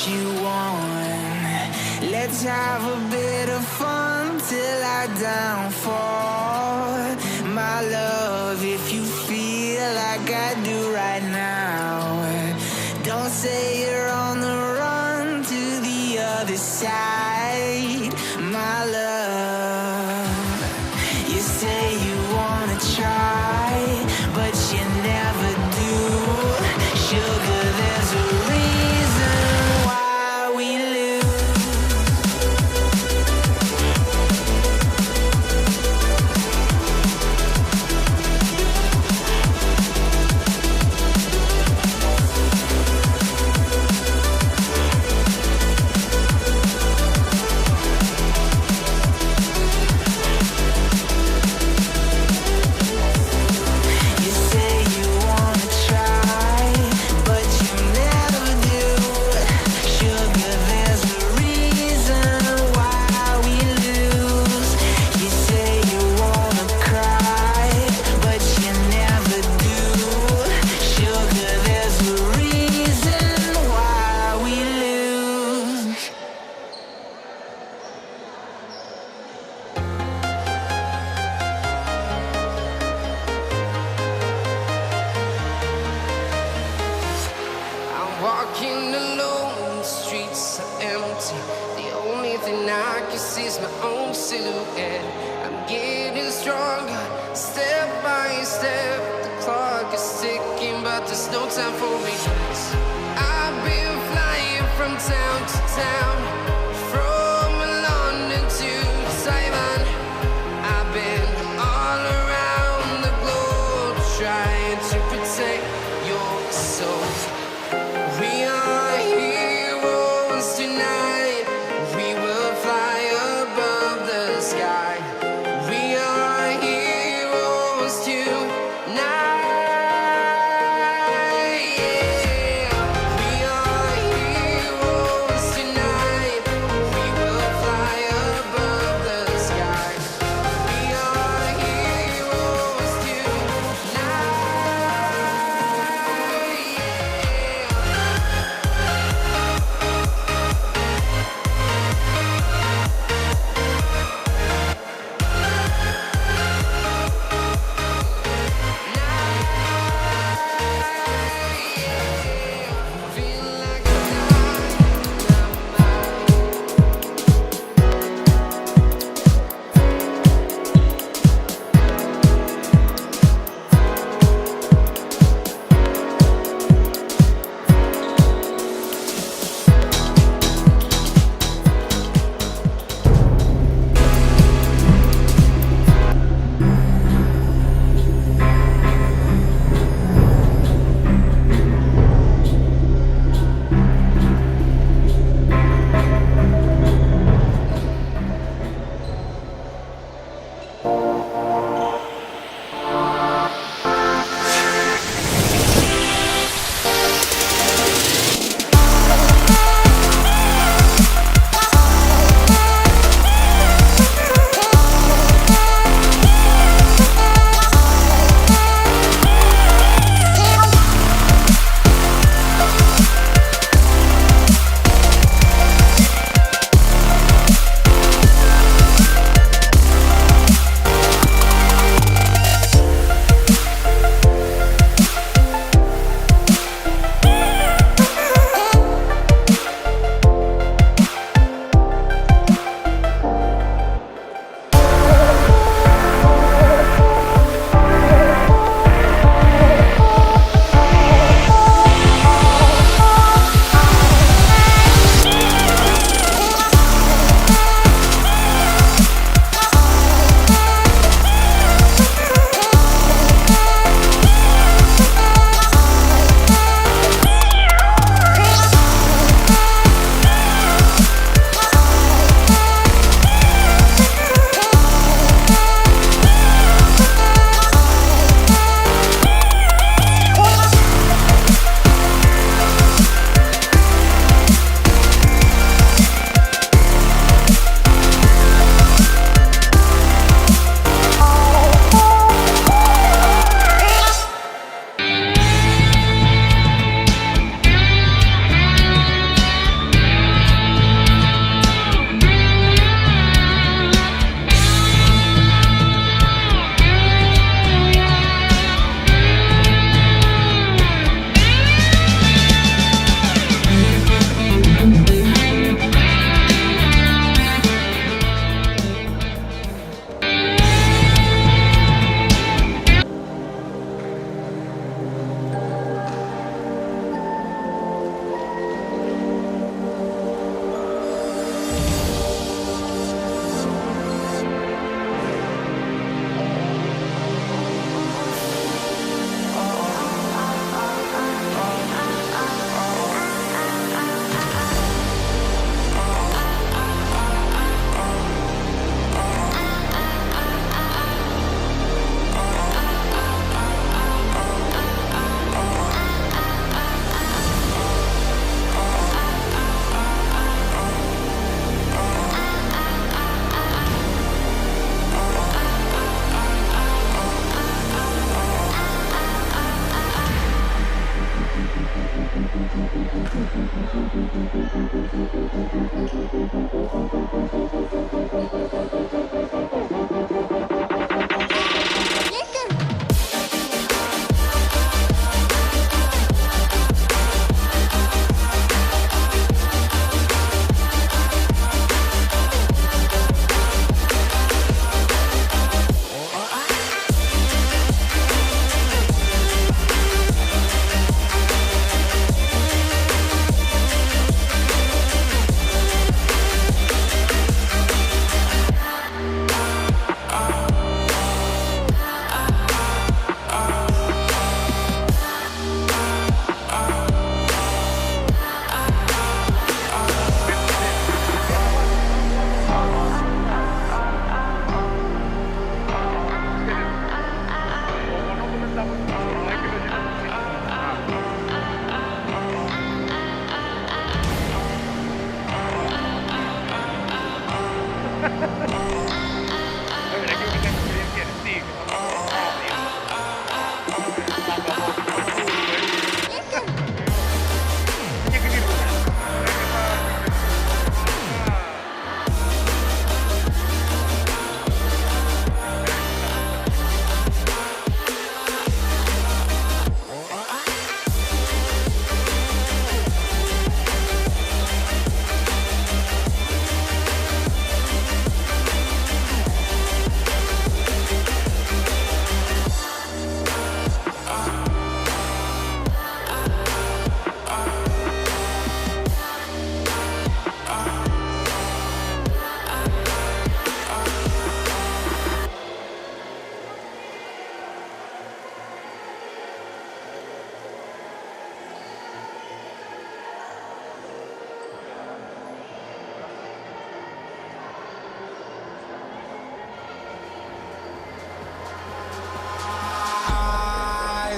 you want. Let's have a bit of fun till I downfall. My love, if you feel like I do right now, don't say you're on the run to the other side. My love, you say you wanna try, but you never do. Sugar, there's a reason why we lose. Walking alone, the streets are empty. The only thing I can see is my own silhouette. I'm getting stronger, step by step. The clock is ticking, but there's no time for me. I've been flying from town to town, from London to Taiwan. I've been all around the globe trying to protect your soul. We are heroes tonight. We will fly above the sky. We are heroes tonight. Yeah.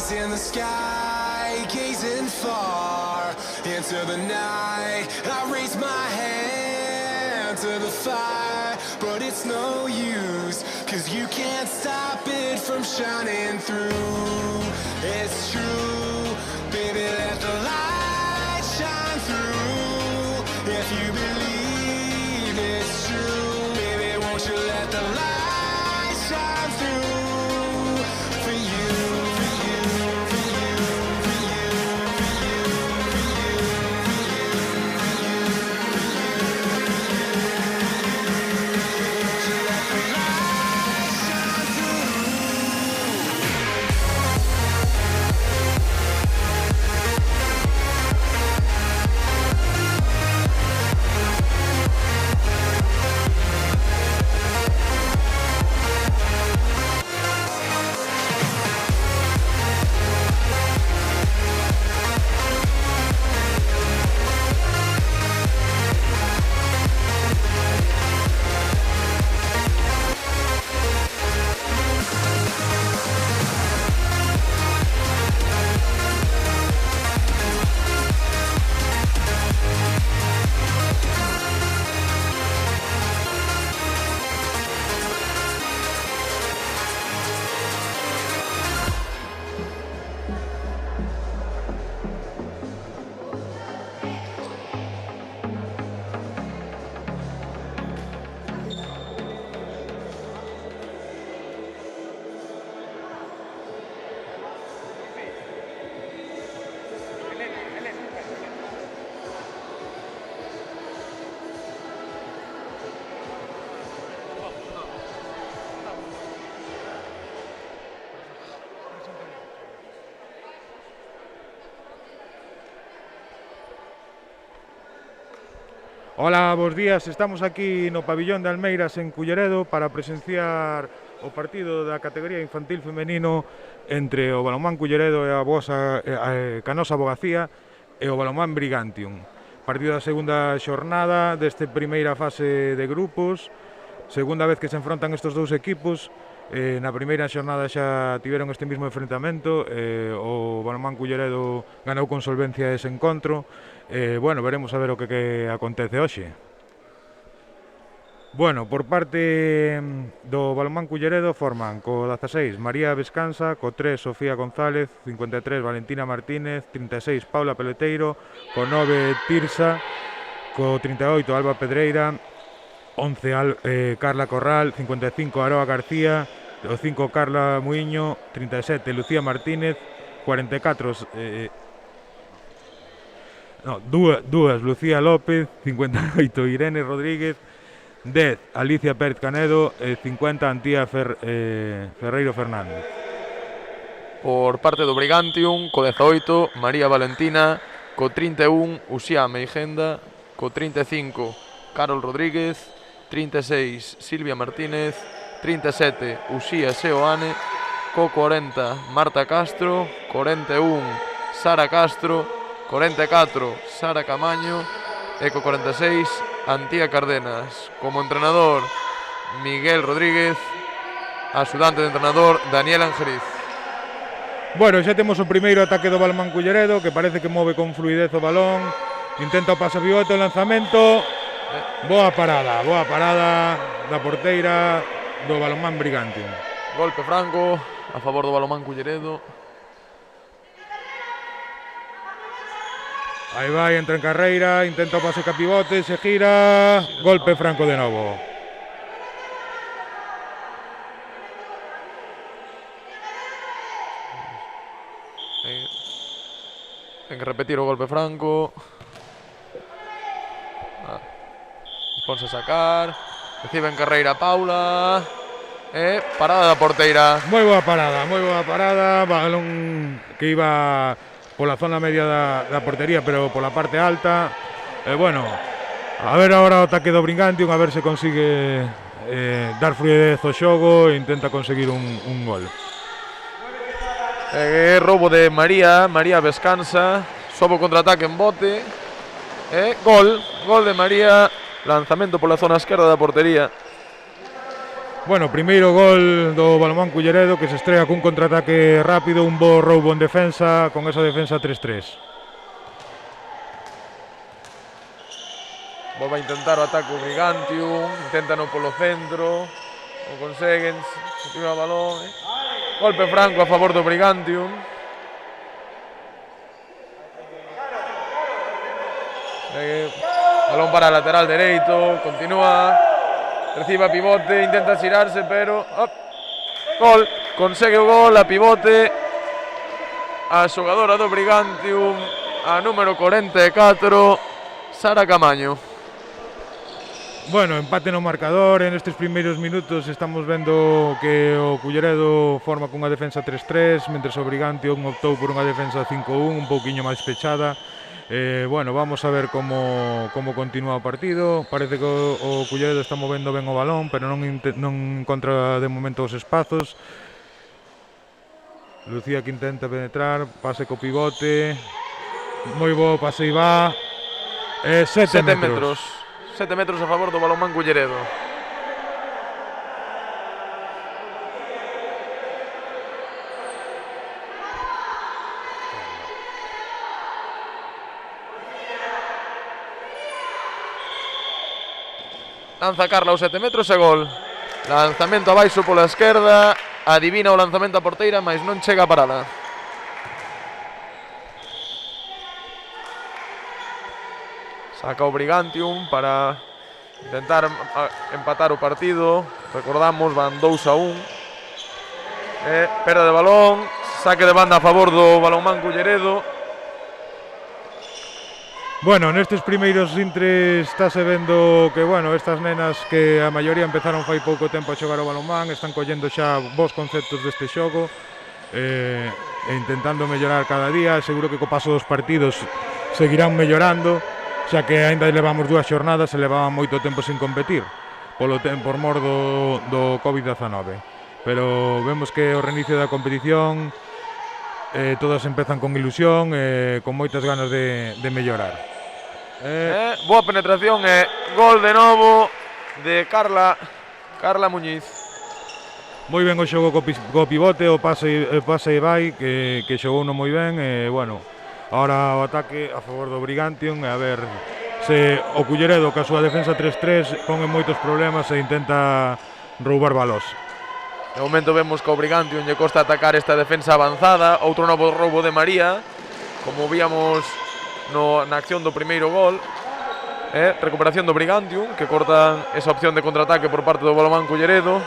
In the sky, gazing far into the night, I raise my hand to the fire, but it's no use, 'cause you can't stop it from shining through. It's true, baby, let the light shine through. If you believe it's true, baby, won't you let the light shine through for you. Ola, bos días. Estamos aquí no pabillón de Almeiras en Culleredo para presenciar o partido da categoría infantil femenino entre o Balonmán Culleredo e a Canosa Abogacía e o Balonmán Brigantium. Partido da segunda xornada deste primeira fase de grupos, segunda vez que se enfrontan estes dous equipos. Na primeira xornada xa tiveron este mismo enfrentamento, o Balonmán Culleredo ganou con solvencia ese encontro. Bueno, veremos a ver o que acontece hoxe. Bueno, por parte do Balonmán Culleredo forman co 16 María Vescansa, co 3 Sofía González, 53 Valentina Martínez, 36 Paula Peleteiro, co 9 Tirsa, co 38 Alba Pedreira, 11 Carla Corral, 55 Aroa García, o 5 Carla Muiño, 37 Lucía Martínez, 44 dúas Lucía López, 58 Irene Rodríguez, 10 Alicia Pérez Canedo e 50 Antía Ferreiro Fernández. Por parte do Brigantium, co 18 María Valentina, co 31 Uxía Meigenda, co 35 Carol Rodríguez, 36 Silvia Martínez, 37 Uxía Seoane, co 40 Marta Castro, 41 Sara Castro, 44 Sara Camaño e co 46 Antía Cardenas. Como entrenador Miguel Rodríguez, axudante de entrenador Daniel Angeriz. Bueno, xa temos o primeiro ataque do Balonmán Culleredo, que parece que move con fluidez o balón, intenta o pase pivote, o lanzamento, boa parada da porteira do Balonmán Brigantium. Golpe franco a favor do Balonmán Culleredo. Aí vai, entra en carreira, intenta o pase ca pivote, se gira, golpe franco de novo. Ten que repetir o golpe franco. Ponse a sacar, recibe en carreira Paula e parada da porteira. Moi boa parada, balón que iba pola zona media da portería, pero pola parte alta. Bueno, a ver agora o ataque do Brigantium, a ver se consigue dar fluidez ao xogo e intenta conseguir un gol. Roubo de María Vescansa, sobo contraataque en bote. Gol de María, lanzamento pola zona esquerda da portería. Bueno, primeiro gol do Balonmán Culleredo, que se estrega cun contraataque rápido, un bo roubo en defensa, con esa defensa 3-3. Volve a intentar o ataque o Brigantium, intentan polo centro, non conseguen, se tira o balón. Golpe franco a favor do Brigantium. Balón para el lateral dereito, continúa. Recibe a pivote, intenta xirarse, pero gol, consegue o gol a pivote a xogadora do Brigantium, a número 44, Sara Camaño. Bueno, empate no marcador. En estes primeiros minutos estamos vendo que o Culleredo forma cunha defensa 3-3, mentres o Brigantium optou por unha defensa 5-1, un pouquiño máis pechada. Bueno, vamos a ver como continúa o partido. Parece que o Culleredo está movendo ben o balón, pero non encontra de momento os espazos. Lucía que intenta penetrar, pase co pivote, moi bo pase e va. 7 metros. 7 metros a favor do Balonmán Culleredo. Lanza Carla aos 7 metros e gol. Lanzamento abaixo pola esquerda. Adivina o lanzamento a porteira, mas non chega a parada. Saca o Brigantium para intentar empatar o partido. Recordamos, van 2-1. Perda de balón. Saque de banda a favor do Balonmán Culleredo. Bueno, nestes primeiros intres estáse vendo que, bueno, estas nenas que a maioría empezaron fai pouco tempo a xogar o balonmán, están collendo xa bons conceptos deste xogo e intentando mellorar cada día. Seguro que co paso dos partidos seguirán mellorando, xa que aínda levamos 2 xornadas e levaban moito tempo sin competir por mor do COVID-19. Pero vemos que o reinicio da competición todas empezan con ilusión e con moitas ganas de mellorar. Boa penetración e gol de novo de Carla Muñiz. Moi ben o xogo co pivote, o pase e vai que xogou non moi ben e, bueno, ahora o ataque a favor do Brigantium e a ver se o Culleredo ca súa defensa 3-3 pon en moitos problemas e intenta roubar balós. De momento vemos que o Brigantium lle costa atacar esta defensa avanzada. Outro novo roubo de María, como víamos na acción do primeiro gol. Recuperación do Brigantium, que cortan esa opción de contraataque por parte do Balonmán Culleredo.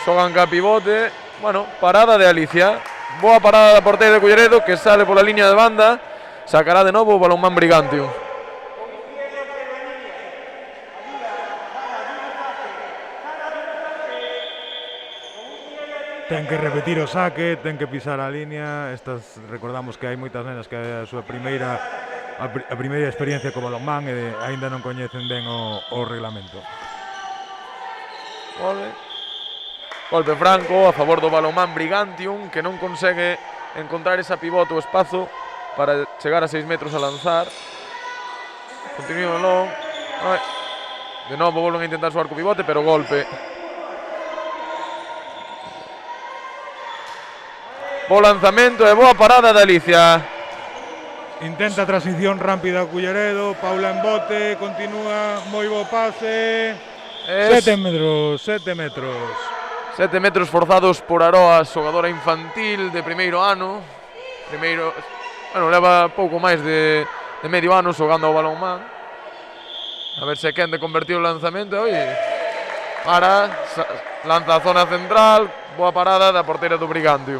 Xogan ca pivote. Bueno, parada de Alicia. Boa parada da porteira de Culleredo, que sale pola línea de banda. Sacará de novo o Balonmán Brigantium. Ten que repetir o saque, ten que pisar a línea. Recordamos que hai moitas nenas que a súa primeira experiencia co balonmán e aínda non coñecen ben o reglamento. Golpe franco a favor do Balonmán Brigantium, que non consegue encontrar esa pivote o espazo para chegar a 6 metros a lanzar. Continúa o balón. De novo volven a intentar xogar co pivote, pero golpe. Bo lanzamento e boa parada de Alicia. Intenta transición rápida o Culleredo, Paula en bote, continúa, moi bo pase. 7 metros. 7 metros forzados por Aroa, xogadora infantil de primeiro ano. Leva pouco máis de medio ano xogando ao balonmán. A ver se quen de convertir o lanzamento. Lanza a zona central, boa parada da porteira do Brigantium.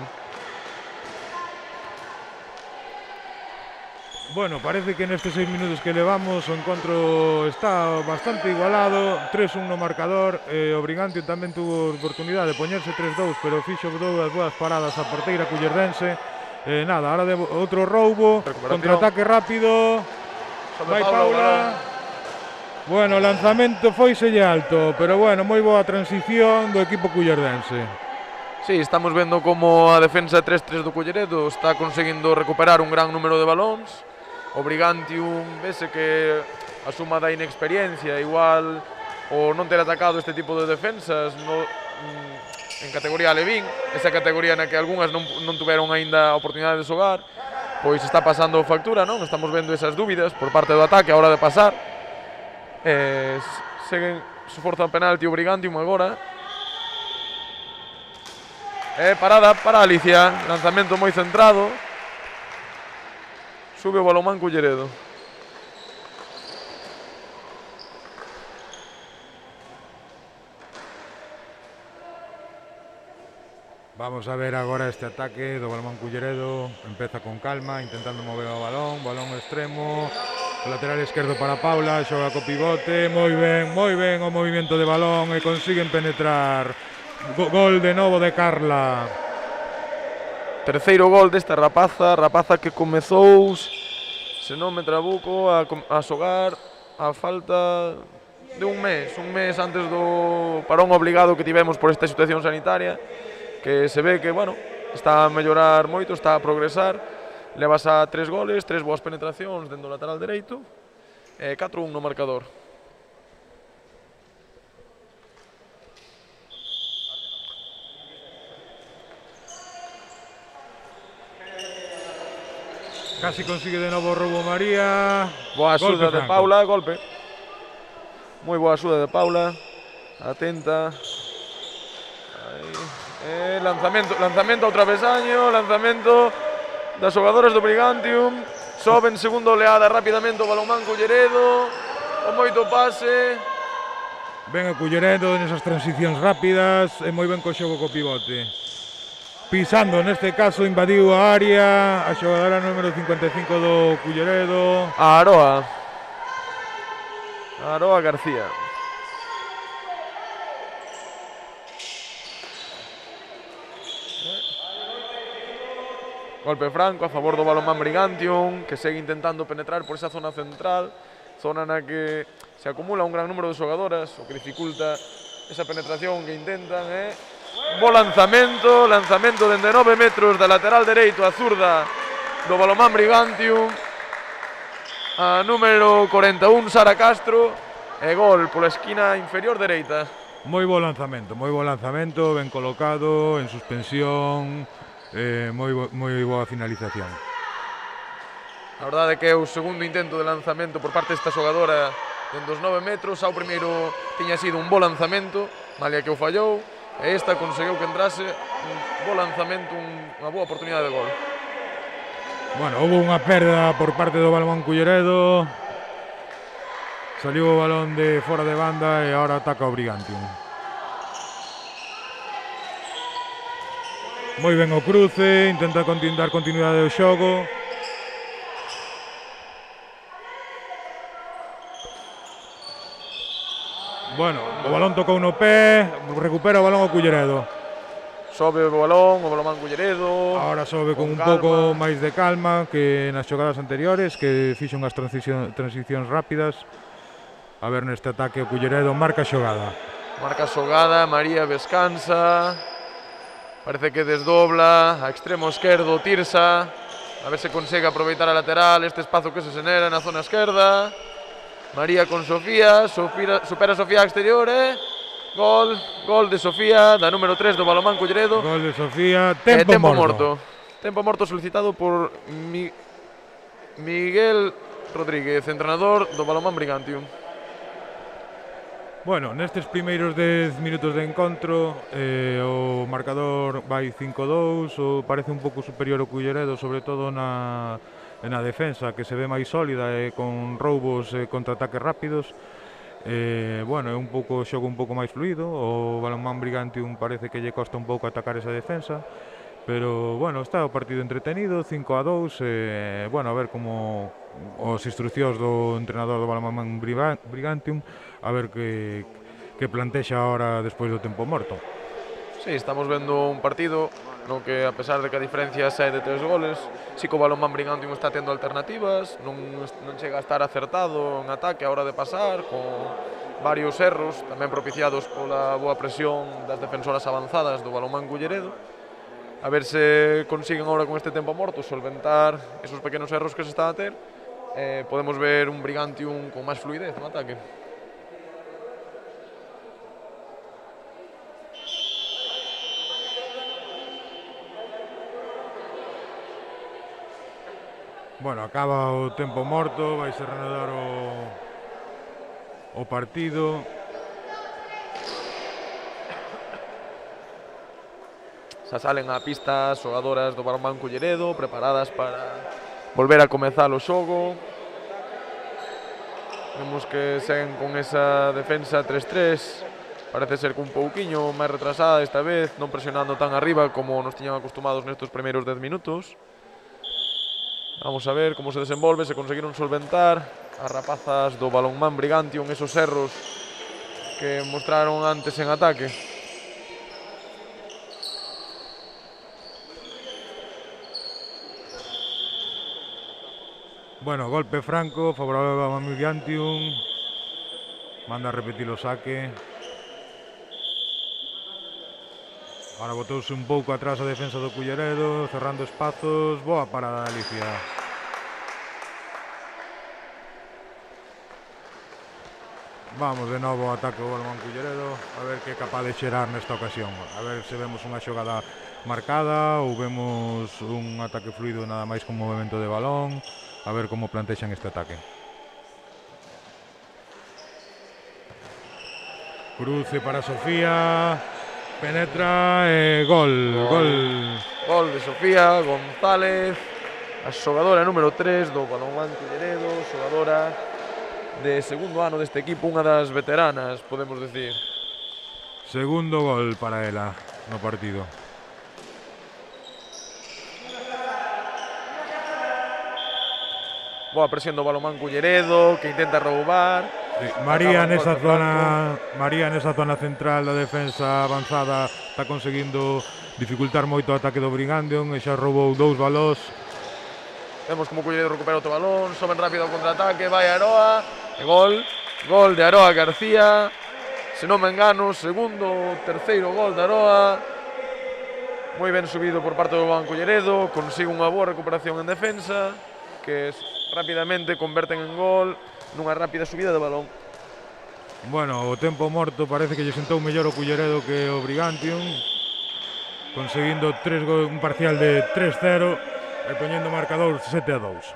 Bueno, parece que nestes 6 minutos que levamos o encontro está bastante igualado, 3-1 no marcador. O Brigantium tamén tuvo oportunidade de poñerse 3-2, pero fixo dúas boas paradas a porteira cullerdense. Ahora outro roubo, contraataque rápido, vai Paula. Bueno, o lanzamento foiselle alto, pero bueno, moi boa transición do equipo cullerdense. Sí, estamos vendo como a defensa 3-3 do Culleredo está conseguindo recuperar un gran número de balóns. O Brigantium vese que a suma da inexperiencia, igual o non ter atacado este tipo de defensas en categoría Alevín, esa categoría na que algunhas non tuveron aínda a oportunidade de xogar, pois está pasando factura, non? Estamos vendo esas dúbidas por parte do ataque a hora de pasar. Seguen esforzo a penalti o Brigantium agora. Parada para Alicia, lanzamento moi centrado. Sube o Balonmán Culleredo. Vamos a ver agora este ataque do Balonmán Culleredo. Empeza con calma, intentando mover o balón extremo. O lateral esquerdo para Paula, xoga co pivote, moi ben o movimento de balón e consiguen penetrar. Gol de novo de Carla. Terceiro gol desta rapaza que comezou, se non me trabuco, a xogar a falta de un mes antes do parón obligado que tivemos por esta situación sanitaria, que se ve que, bueno, está a mellorar moito, está a progresar. Levas a 3 goles, 3 boas penetracións dentro do lateral dereito, 4-1 no marcador. Casi consigue de novo o roubo María. Boa axuda de Paula, golpe. Moi boa axuda de Paula. Atenta. Lanzamento ao travesaño, lanzamento das xogadoras do Brigantium. Soben segunda oleada rapidamente o Balonmán Culleredo. O moito pase. Ben o Culleredo nesas transicións rápidas e moi ben co xogo co pivote. Pisando, neste caso, invadiu a área a xogadora número 55 do Culleredo. A Aroa García. Golpe franco a favor do Balonmán Brigantium, que segue intentando penetrar por esa zona central, zona na que se acumula un gran número de xogadoras, o que dificulta esa penetración que intentan. Bo lanzamento dende 9 metros da lateral dereito a zurda do Balonmán Brigantium. A número 41, Sara Castro, e gol pola esquina inferior dereita. Moi bo lanzamento, ben colocado, en suspensión, moi boa finalización. A verdade é que é o segundo intento de lanzamento por parte desta xogadora dentro dos 9 metros. Ao primeiro tiña sido un bo lanzamento, malia que o fallou, e esta conseguiu que entrase un bo lanzamento, unha boa oportunidade de gol. Bueno, houve unha perda por parte do Balonmán Culleredo. Saliu o balón de fora de banda e agora ataca o Brigantium. Moi ben o cruce, intenta dar continuidade ao xogo. Bueno, o balón tocou no pé, recupera o balón o Culleredo. Sobe o balón, o Balonmán Culleredo. Ahora sobe con un calma. pouco máis de calma que nas xogadas anteriores, que fixo unhas transicións rápidas. A ver neste ataque o Culleredo marca a xogada. Marca a xogada, María descansa. Parece que desdobla a extremo esquerdo Tirsa. A ver se consegue aproveitar a lateral este espazo que se xenera na zona esquerda. María con Sofía, supera Sofía a exterior, Gol de Sofía, da número 3 do Balonmán Culleredo. Gol de Sofía, tempo morto. Tempo morto solicitado por Miguel Rodríguez, entrenador do Balonmán Brigantium. Bueno, nestes primeiros 10 minutos de encontro o marcador vai 5-2, parece un pouco superior o Culleredo, sobre todo na defensa, que se ve máis sólida e con roubos e contraataques rápidos. Bueno, é un pouco xogo un pouco máis fluido. O Balonmán Brigantium parece que lle costa un pouco atacar esa defensa, pero bueno, está o partido entretenido, 5-2. Bueno, a ver como as instruccións do entrenador do Balonmán Brigantium, a ver que plantexa ahora despois do tempo morto. Sí, estamos vendo un partido no que, a pesar de que a diferencia sae de 3 goles, sí que o Balonmán Brigantium está tendo alternativas, non chega a estar acertado en ataque a hora de pasar, con varios erros, tamén propiciados pola boa presión das defensoras avanzadas do Balonmán Culleredo. A ver se consiguen agora con este tempo morto solventar esos pequenos erros que se están a ter. Podemos ver un Brigantium con máis fluidez no ataque. Bueno, acaba o tempo morto, vai se reanudar o partido. Xa salen á pista as xogadoras do Balonmán Culleredo, preparadas para volver a comezar o xogo. Vemos que seguen con esa defensa 3-3. Parece ser que un pouquiño máis retrasada esta vez, non presionando tan arriba como nos tiñan acostumados nestes primeiros 10 minutos. Vamos a ver como se desenvolve, se conseguiron solventar as rapazas do Balonmán Brigantium esos erros que mostraron antes en ataque. Bueno, golpe franco, favorable ao Balonmán Brigantium. Manda a repetir o saque. Ahora botouse un pouco atrás a defensa do Culleredo, cerrando espazos. Boa parada de Alicia. Vamos de novo ao ataque do Balonmán Culleredo, a ver que é capaz de xerar nesta ocasión. A ver se vemos unha xogada marcada ou vemos un ataque fluido nada máis con movimento de balón. A ver como plantexan este ataque. Cruce para Sofía. Penetra e gol de Sofía González, a xogadora número 3 do Balonmán Culleredo, xogadora de segundo ano deste equipo, unha das veteranas, podemos decir. Segundo gol para ela no partido. Boa presión do Balonmán Culleredo, que intenta roubar. Sí, María nesa zona central da defensa avanzada está conseguindo dificultar moito o ataque do Brigantium e xa roubou 2 balós. Vemos como Culleredo recupera outro balón, soben rápido ao contraataque, vai Aroa, e gol de Aroa García. Se non me engano, segundo, terceiro gol de Aroa. Moi ben subido por parte do Balonmán Culleredo, consigue unha boa recuperación en defensa, que rapidamente converten en gol nunha rápida subida de balón. Bueno, o tempo morto parece que lle sentou mellor o Culleredo que o Brigantium, conseguindo un parcial de 3-0 e poñendo o marcador 7-2.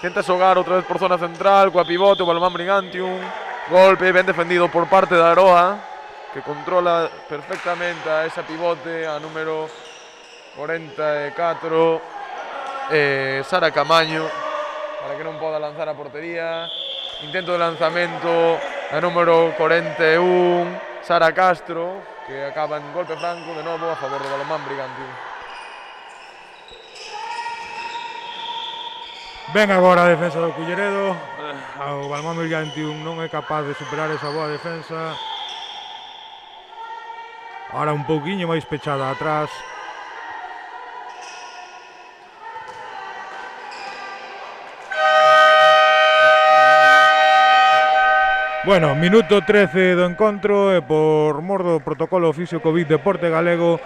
Intenta xogar outra vez por zona central, coa pivote, o balón Brigantium. Golpe ben defendido por parte da Aroa, que controla perfectamente a esa pivote, a número 44, Sara Camaño, para que non poda lanzar a portería. Intento de lanzamento a número 41, Sara Castro, que acaba en golpe franco de novo a favor do balonmán Brigantium. Ben agora a defensa do Culleredo. O balonmán Brigantium non é capaz de superar esa boa defensa. Ahora un pouquiño máis pechada atrás. Bueno, minuto 13 do encontro e por mor do protocolo oficio Covid Deporte Galego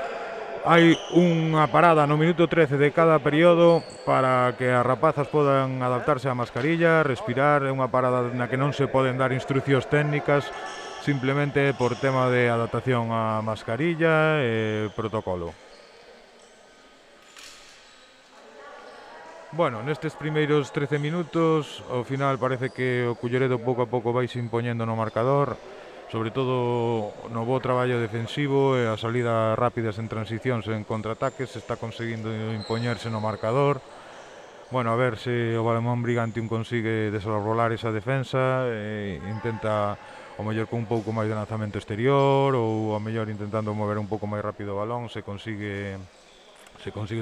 hai unha parada no minuto 13 de cada período para que as rapazas podan adaptarse á mascarilla, respirar. É unha parada na que non se poden dar instruccións técnicas, simplemente por tema de adaptación á mascarilla e protocolo. Bueno, nestes primeiros 13 minutos, ao final parece que o Culleredo pouco a pouco vai se impoñendo no marcador, sobre todo no bo traballo defensivo e a salida rápidas en transicións en contraataques, está conseguindo impoñerse no marcador. Bueno, a ver se o balonmán Brigantium consigue desarrolar esa defensa e intenta o mellor con un pouco máis de lanzamento exterior ou o mellor intentando mover un pouco máis rápido o balón, se consigue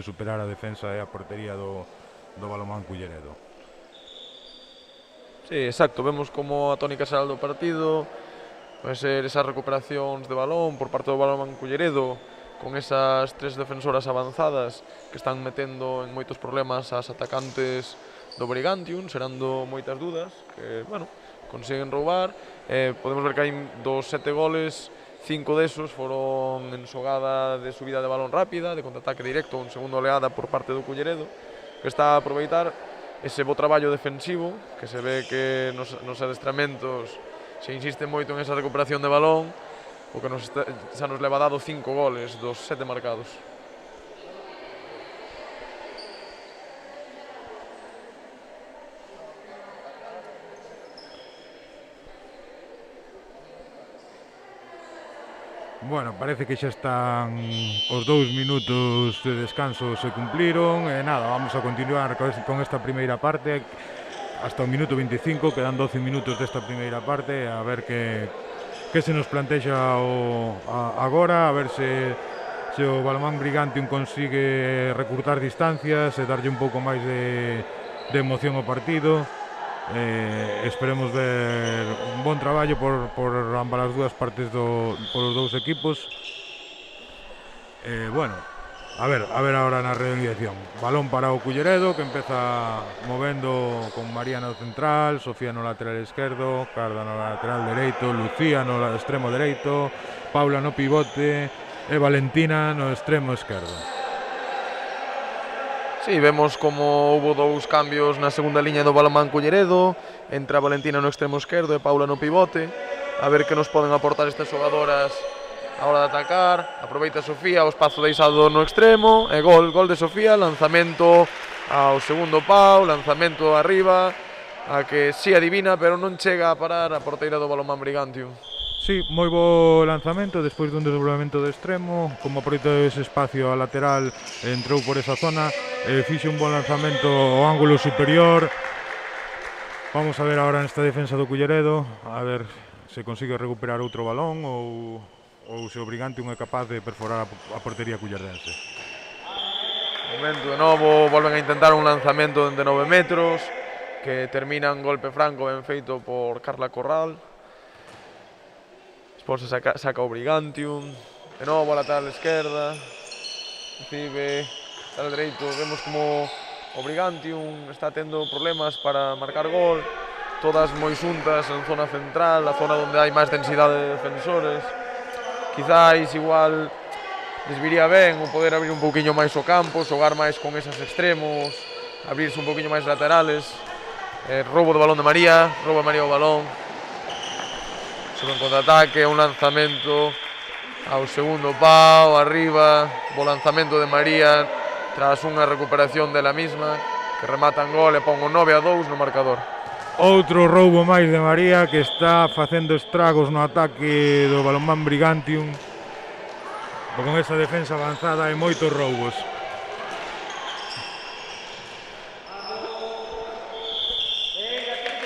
superar a defensa e a portería do balonmán Culleredo. Sí, exacto, vemos como a tónica xeral do partido vai ser esas recuperacións de balón por parte do balonmán Culleredo, con esas tres defensoras avanzadas que están metendo en moitos problemas as atacantes do Brigantium, xerando moitas dudas, que, bueno, consiguen roubar. Podemos ver que hai dos 7 goles, 5 desos foron en xogada de subida de balón rápida, de contraataque directo, un segundo oleada por parte do Culleredo, que está a aproveitar ese bo traballo defensivo, que se ve que nos adestramentos se insiste moito en esa recuperación de balón, o que xa nos leva dado 5 goles dos 7 marcados. Bueno, parece que xa están os 2 minutos de descanso se cumpliron e nada, vamos a continuar con esta primeira parte hasta o minuto 25, quedan 12 minutos desta primeira parte, a ver que se nos plantexa agora, a ver se o balonmán Brigantium consigue recurtar distancias e darlle un pouco máis de emoción ao partido. Esperemos ver un bon traballo por ambas as dúas partes por os dous equipos. Bueno, a ver agora na realización. Balón para o Culleredo, que empeza movendo con María no central, Sofía no lateral esquerdo, Carda no lateral dereito, Lucía no extremo dereito, Paula no pivote e Valentina no extremo esquerdo. Sí, vemos como houve dous cambios na segunda liña do balonmán Culleredo, entra Valentina no extremo esquerdo e Paula no pivote, a ver que nos poden aportar estas xogadoras a hora de atacar. Aproveita Sofía o espazo deixado no extremo e gol de Sofía, lanzamento ao segundo pau, lanzamento arriba, a que si adivina, pero non chega a parar a porteira do balonmán Brigantium. Sí, moi bo lanzamento despois dun desdobramento de extremo, como aproveita ese espacio a lateral, entrou por esa zona, fixe un bon lanzamento ao ángulo superior. Vamos a ver agora nesta defensa do Culleredo, a ver se consigue recuperar outro balón ou se o Brigantium é capaz de perforar a portería cullerdense. Momento de novo, volven a intentar un lanzamento de 9 metros, que termina en golpe franco ben feito por Carla Corral. Despois saca o Brigantium, de novo a lateral esquerda, recibe lateral dereito. Vemos como o Brigantium está tendo problemas para marcar gol, todas moi xuntas en zona central, a zona onde hai máis densidade de defensores. Quizáis igual desviría ben o poder abrir un pouquiño máis o campo, xogar máis con esos extremos, abrirse un pouquiño máis laterales. Roubo do balón de María, rouba María o balón. Sobre un contraataque, un lanzamento ao segundo pau, arriba, bo lanzamento de María tras unha recuperación dela misma. que rematan gol e pon o 9-2 no marcador. Outro roubo máis de María, que está facendo estragos no ataque do Balonmán Brigantium. Con esa defensa avanzada e moitos roubos.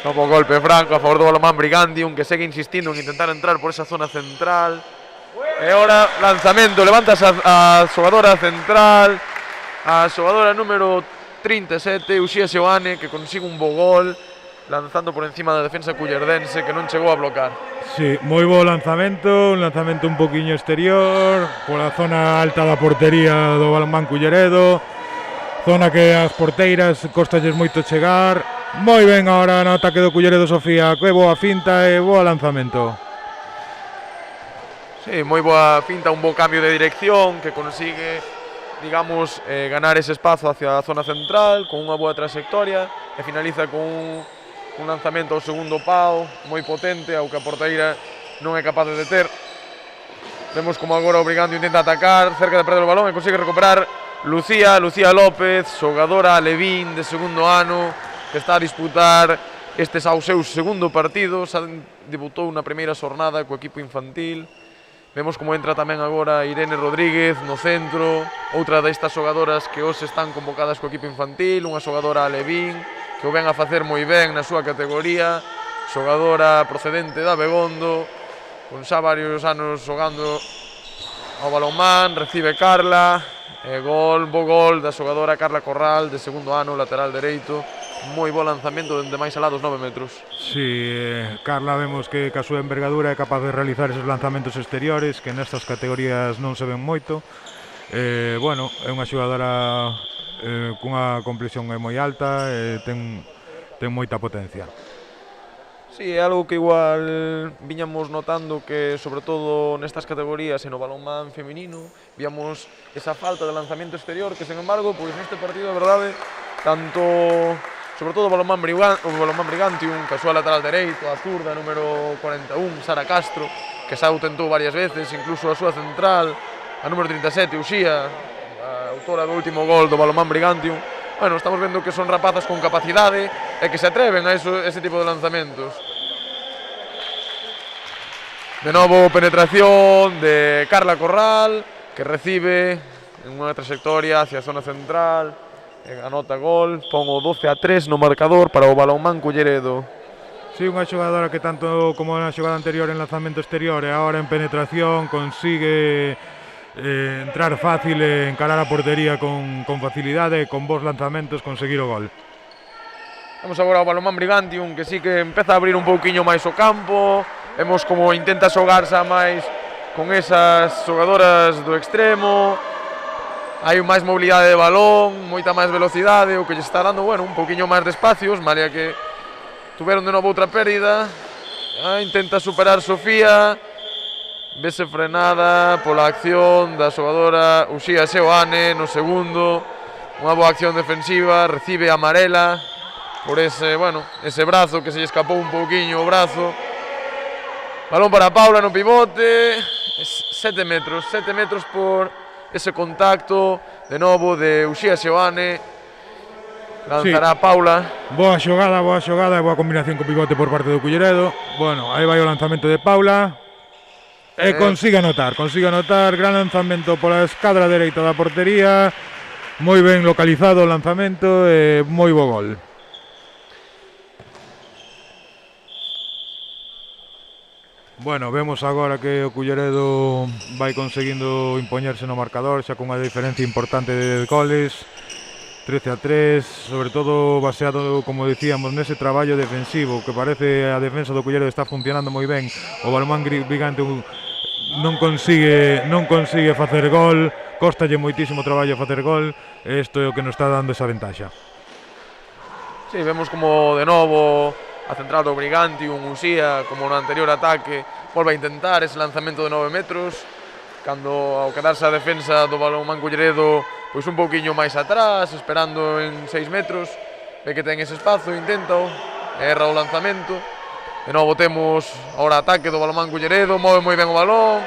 Novo golpe franco a favor do Balonmán Brigantium, que segue insistindo en intentar entrar por esa zona central. E ahora lanzamento, levantas a xogadora central, a xogadora número 37, Uxía Seoane, que consigue un bo gol, lanzando por encima da defensa cullerdense, que non chegou a blocar. Sí, moi bo lanzamento, un lanzamento un poquinho exterior, pola zona alta da portería do Balonmán Culleredo, zona que as porteiras costalles moito chegar. Moi ben agora no ataque do Culleredo Sofía, que boa finta e boa lanzamento. Sí, moi boa finta, un bo cambio de dirección, que consigue, digamos, ganar ese espazo hacia a zona central, con unha boa trayectoria, e finaliza con un lanzamento ao segundo pau, moi potente, ao que a porteira non é capaz de deter. Vemos como agora o Brigantium intenta atacar, cerca de perder o balón, e consigue recuperar Lucía López, xogadora alevín de segundo ano, que está a disputar estes ao seu segundo partido, xa debutou na primeira xornada co equipo infantil. Vemos como entra tamén agora Irene Rodríguez no centro, outra destas xogadoras que hoxe están convocadas co equipo infantil, unha xogadora alevín, que o ven a facer moi ben na súa categoría, xogadora procedente da Begondo, con xa varios anos xogando ao balonmán, recibe Carla, bo gol da xogadora Carla Corral, de segundo ano, lateral dereito, moi bo lanzamento dende máis alá dos 9 metros. Sí, Carla vemos que ca súa envergadura é capaz de realizar esos lanzamentos exteriores que nestas categorías non se ven moito. Bueno, é unha xogadora cunha complexión moi alta e ten moita potencia. Sí, é algo que igual viñamos notando que, sobre todo nestas categorías e no balonmán feminino, víamos esa falta de lanzamento exterior que, sen embargo, pois neste partido, a verdade, tanto, sobre todo o Balonmán Brigantium, que a súa lateral dereito, a zurda número 41, Sara Castro, que xa o tentou varias veces, incluso a súa central, a número 37, Uxía, a autora do último gol do Balonmán Brigantium. Bueno, estamos vendo que son rapazas con capacidade e que se atreven a ese tipo de lanzamentos. De novo, penetración de Carla Corral, que recibe en unha trayectoria hacia a zona central, anota gol, pon o 12-3 no marcador para o Balonmán Culleredo. Sí, unha xogadora que tanto como na xogada anterior en lanzamento exterior e agora en penetración consigue entrar fácil e encarar a portería con facilidade e con bons lanzamentos conseguir o gol. Vamos agora ao Balonmán Brigantium, que sí que empeza a abrir un pouquiño máis o campo. Vemos como intenta xogarse máis con esas xogadoras do extremo. Hai máis mobilidade de balón, moita máis velocidade, o que lle está dando, bueno, un pouquiño máis de espacios, malia que tuveron de novo outra pérdida. Intenta superar Sofía, vese frenada pola acción da xogadora Uxía Seoane no segundo. Unha boa acción defensiva, recibe a Amarela por ese brazo que se lle escapou un pouquiño o brazo. Balón para Paula no pivote, 7 metros por ese contacto de novo de Uxía Seoane. Lanzará sí. Paula. Boa xogada e boa combinación co pivote por parte do Culleredo. Bueno, aí vai o lanzamento de Paula. E consigue anotar, gran lanzamento pola escadra dereita da portería, moi ben localizado o lanzamento e moi bo gol. Bueno, vemos agora que o Culleredo vai conseguindo impoñerse no marcador, xa con unha diferencia importante de goles, 13-3, sobre todo baseado, como decíamos, nese traballo defensivo, que parece a defensa do Culleredo está funcionando moi ben. O Balonmán Brigantium non consigue facer gol, costalle moitísimo traballo facer gol, e isto é o que nos está dando esa ventaxa. Sí, vemos como de novo a central do Brigantium, Uxía, como no anterior ataque, volve a intentar ese lanzamento de 9 metros, cando ao quedarse a defensa do Balonmán Culleredo pois un pouquiño máis atrás, esperando en 6 metros, ve que ten ese espazo, intenta-o, erra o lanzamento. De novo temos ahora ataque do Balonmán Culleredo, move moi ben o balón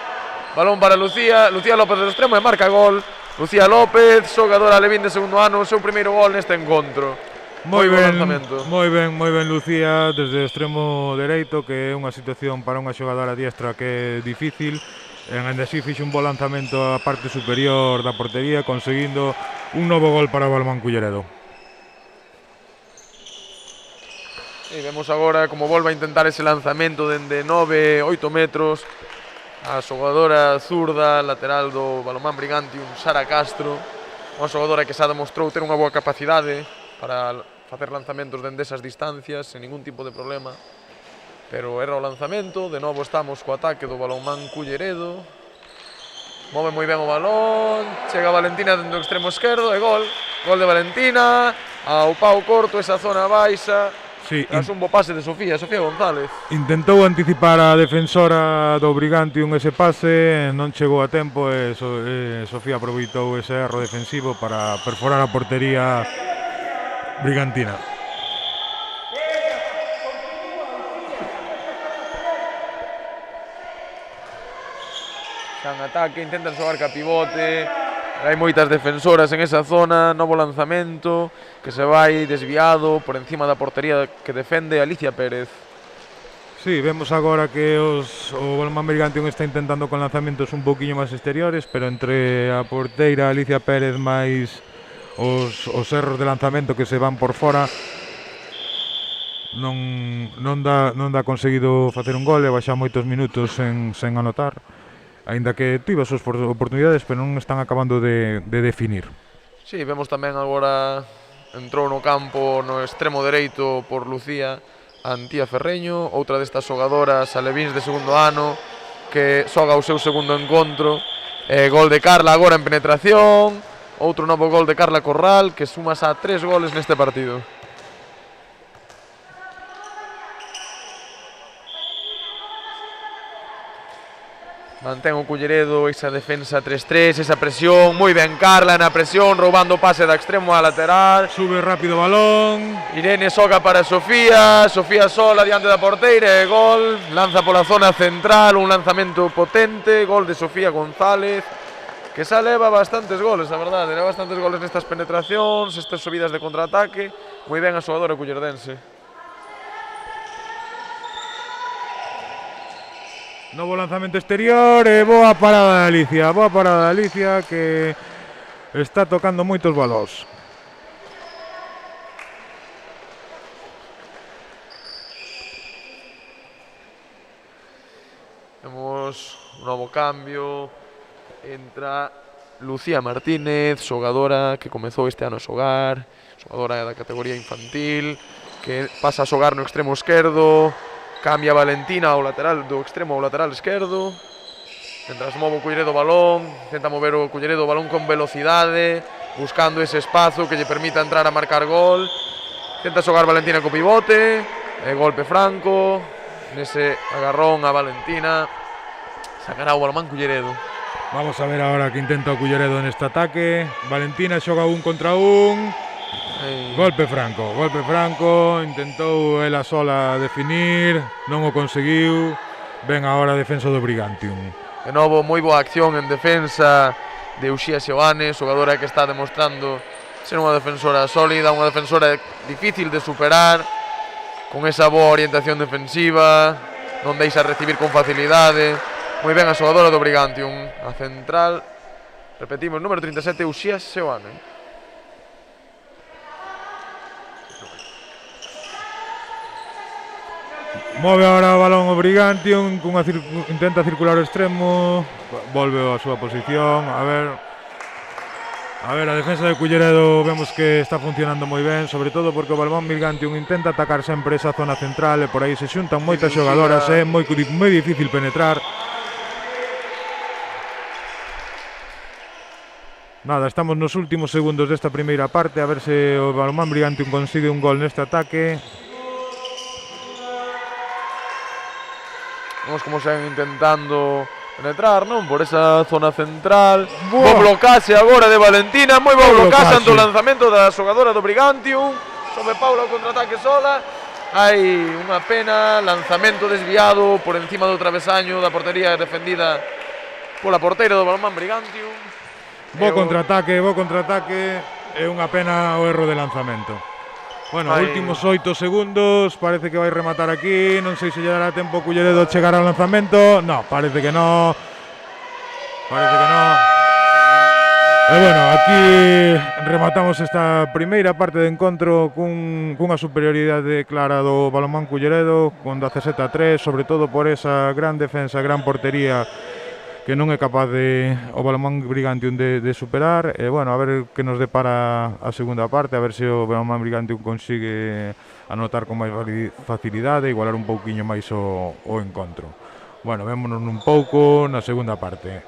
para Lucía López do extremo e marca gol. Lucía López, xogadora alevín de segundo ano, o seu primeiro gol neste encontro. Moi bo ben, lanzamento. moi ben Lucía desde o extremo dereito, que é unha situación para unha xogadora diestra que é difícil. En así fixe un bo lanzamento á parte superior da portería, conseguindo un novo gol para o Balonmán Culleredo. E vemos agora como volve a intentar ese lanzamento dende 9, 8 metros. A xogadora zurda, lateral do Balonmán Brigantium, Sara Castro. Unha xogadora que xa demostrou ter unha boa capacidade para facer lanzamentos dende esas distancias sen ningún tipo de problema. Pero erra o lanzamento, de novo estamos co ataque do Balonmán Culleredo. Move moi ben o balón, chega Valentina dentro do extremo esquerdo e gol. Gol de Valentina, ao pau corto, esa zona baixa. Sí, Tras un bo pase de Sofía González. intentou anticipar a defensora do Brigantium ese pase, non chegou a tempo e Sofía aproveitou ese erro defensivo para perforar a portería brigantina. Xa en ataque, intentan xogar ca pivote. Hai moitas defensoras en esa zona, novo lanzamento que se vai desviado por encima da portería que defende Alicia Pérez. Sí, vemos agora que o Balonmán Brigantium está intentando con lanzamentos un poquinho máis exteriores, pero entre a porteira Alicia Pérez máis os erros de lanzamento que se van por fora non dá conseguido facer un gol e baixar moitos minutos sen anotar. Aínda que tivo as súas oportunidades, pero non están acabando de definir. Sí, vemos tamén agora entrou no campo no extremo dereito por Lucía Antía Ferreño, outra destas xogadoras alevíns de segundo ano que xoga o seu segundo encontro. Gol de Carla agora en penetración, outro novo gol de Carla Corral que sumas a 3 goles neste partido. Mantén o Culleredo esa defensa 3-3, esa presión, moi ben Carla na presión, roubando o pase da extremo a lateral. Sube rápido o balón. Irene soca para Sofía, Sofía sola diante da porteira e gol. Lanza pola zona central, un lanzamento potente, gol de Sofía González, que xa leva bastantes goles, a verdade, leva bastantes goles nestas penetracións, estas subidas de contraataque. Moi ben a xogadora cullerdense. Novo lanzamento exterior e boa parada de Alicia que está tocando moitos balóns. Temos un novo cambio, entra Lucía Martínez, xogadora que comezou este ano a xogar, xogadora da categoría infantil, que pasa a xogar no extremo esquerdo. Cambia Valentina ao lateral do extremo ao lateral esquerdo. Mentras move o Culleredo o balón, intenta mover o Culleredo o balón con velocidade, buscando ese espazo que lle permita entrar a marcar gol. Intenta xogar Valentina co pivote, golpe franco, nese agarrón a Valentina. Sacará o Balonmán Culleredo. Vamos a ver agora que intenta o Culleredo neste ataque. Valentina xoga 1 contra 1. Golpe franco, intentou ela sola definir, non o conseguiu. Ben agora a defensa do Brigantium. De novo, moi boa acción en defensa de Uxía Seoane, xogadora que está demostrando ser unha defensora sólida, unha defensora difícil de superar, con esa boa orientación defensiva, non deixa recibir con facilidade. Moi ben a xogadora do Brigantium, a central, repetimos, número 37, Uxía Seoane. Move agora o balón o Brigantium, intenta circular o extremo, volve a súa posición. A ver, a defensa de Culleredo vemos que está funcionando moi ben, sobre todo porque o Balonmán Brigantium intenta atacar sempre esa zona central e por aí se xuntan moitas xogadoras, é moi difícil penetrar. Nada, estamos nos últimos segundos desta primeira parte, a ver se o Balonmán Brigantium consigue un gol neste ataque. Vemos como se van intentando penetrar, non? Por esa zona central. Bo blocaxe agora de Valentina, moi bo blocaxe ante o lanzamento da xogadora do Brigantium. Sobre Paula o contraataque sola. Hai unha pena, lanzamento desviado por encima do travesaño da portería defendida pola porteira do Balonmán Brigantium. Bo contraataque, é unha pena o erro de lanzamento. Bueno, últimos 8 segundos, parece que vai rematar aquí, non sei se lle dará tempo Culleredo chegar ao lanzamento. No, parece que no. E bueno, aquí rematamos esta primeira parte de encontro cunha superioridade clara do Balonmán Culleredo, con 17-3, sobre todo por esa gran defensa, gran portería que non é capaz o Balonmán Brigantium de superar. E bueno, a ver que nos depara a segunda parte, a ver se o Balonmán Brigantium consigue anotar con máis facilidade, igualar un pouquiño máis o encontro. Bueno, vémonos un pouco na segunda parte.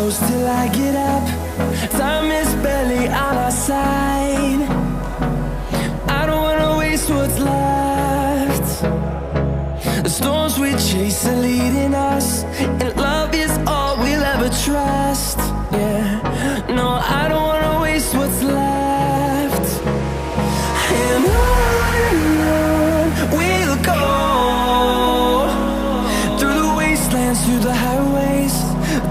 close till I get up. Time is barely on our side. I don't wanna waste what's left. The storms we chase are leading us, and love is all we'll ever trust. Yeah, no, I don't wanna waste what's left. And on we'll go, through the wastelands, through the highways,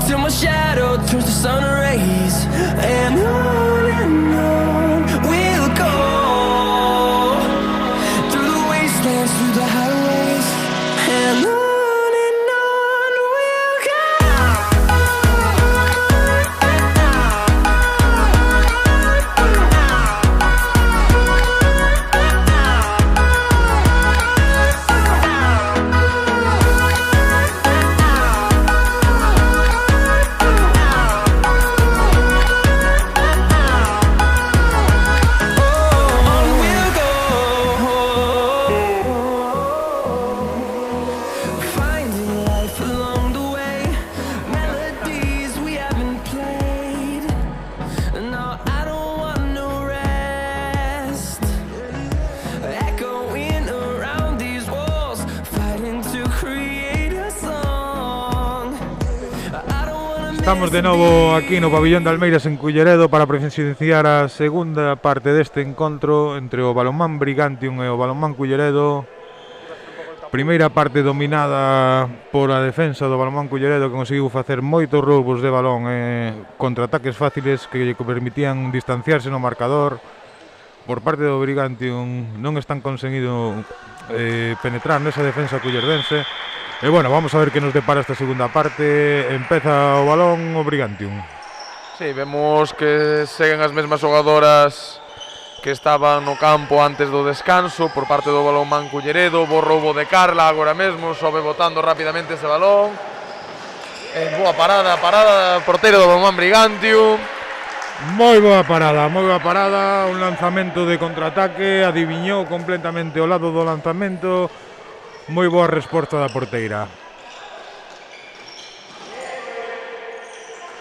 till my shadow turns to sun rays. And on we'll go, through the wastelands, through the highways, and on we'll go. Estamos de novo aquí no pabillón de Almeiras en Culleredo para presenciar a segunda parte deste encontro entre o Balonmán Brigantium e o Balonmán Culleredo. Primeira parte dominada por a defensa do Balonmán Culleredo, que conseguiu facer moitos roubos de balón e contraataques fáciles que lle permitían distanciarse no marcador. Por parte do Brigantium non están conseguido penetrar nesa defensa cullerdense. E bueno, vamos a ver que nos depara esta segunda parte. Empeza o balón o Brigantium. Sí, vemos que seguen as mesmas xogadoras que estaban no campo antes do descanso por parte do Balonmán Culleredo. Bo roubo de Carla agora mesmo, sobe botando rapidamente ese balón. Boa parada porteiro do Balonmán Brigantium. Moi boa parada, un lanzamento de contraataque, adiviñou completamente o lado do lanzamento. Moi boa resposta da porteira.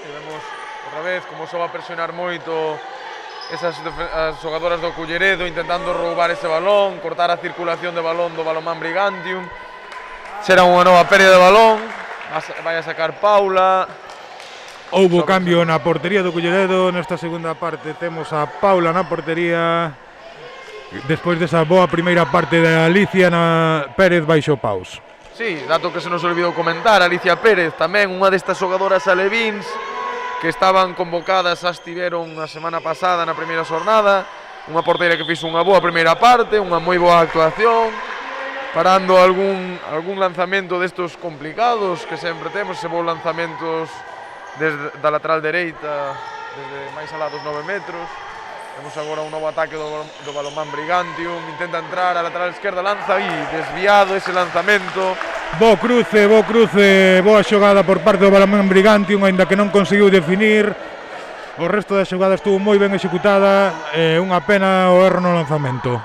E vemos outra vez como se va a presionar moito esas as xogadoras do Culleredo intentando roubar ese balón, cortar a circulación de balón do Balonmán Brigantium. Será unha nova pérdida de balón, vai a sacar Paula. Houbo cambio na portería do Culleredo. Nesta segunda parte temos a Paula na portería. Despois desa boa primeira parte de Alicia Pérez baixo paus. Sí, dato que se nos olvidou comentar, Alicia Pérez tamén unha destas xogadoras alevíns que estaban convocadas, as tiveron a semana pasada na primeira xornada. Unha porteira que fixo unha boa primeira parte, unha moi boa actuación, parando algún lanzamento destos complicados que sempre temos, se bons lanzamentos desde da lateral dereita, desde máis alá dos 9 metros. Temos agora un novo ataque do Balonmán Brigantium, intenta entrar a lateral esquerda, lanza e desviado ese lanzamento. Bo cruce, boa xogada por parte do Balonmán Brigantium, aínda que non conseguiu definir. O resto da xogada estuvo moi ben executada, unha pena o erro no lanzamento.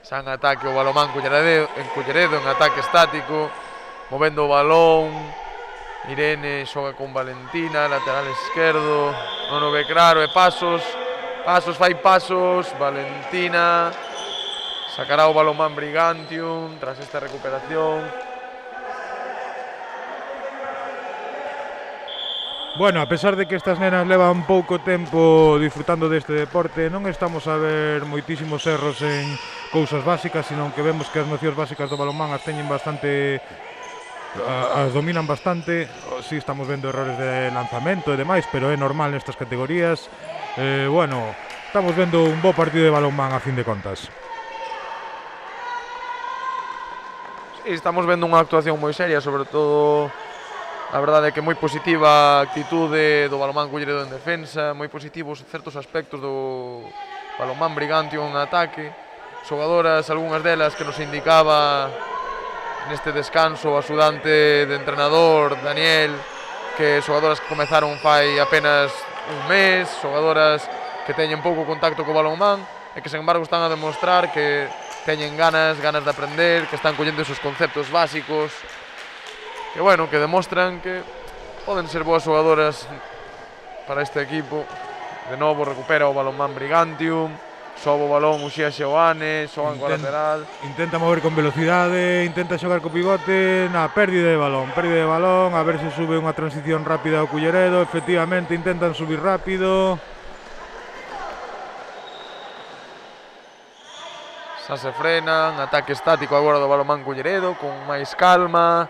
San ataque o Balonmán Culleredo en ataque estático, movendo o balón. Irene xoga con Valentina, lateral esquerdo, non o ve claro, e pasos, Valentina, sacará o Balonmán Brigantium tras esta recuperación. Bueno, a pesar de que estas nenas levan pouco tempo disfrutando deste deporte, non estamos a ver moitísimos erros en cousas básicas, sino que vemos que as nocións básicas do balonmán as teñen bastante... as dominan bastante. Sí, estamos vendo errores de lanzamento e demais, pero é normal nestas categorías. Bueno, estamos vendo un bo partido de balonmán a fin de contas. Sí, estamos vendo unha actuación moi seria, sobre todo a verdade é que moi positiva a actitude do Balonmán Culleredo en defensa, moi positivos certos aspectos do Balonmán Brigantium en ataque. Xogadoras, algunhas delas que nos indicaba neste descanso o axudante de entrenador Daniel, que xogadoras que comezaron fai apenas un mes, xogadoras que teñen pouco contacto co balonmán e que, sen embargo, están a demostrar que teñen ganas de aprender, que están collendo esos conceptos básicos bueno, que demostran que poden ser boas xogadoras para este equipo. De novo recupera o balonmán Brigantium, sobe o balón Uxía Xeoane, xogan co lateral. Intenta mover con velocidade, intenta xogar co pivote, pérdida de balón, a ver se sube unha transición rápida ao Culleredo, efectivamente intentan subir rápido. Xa se frenan, ataque estático agora do balonmán Culleredo, con máis calma.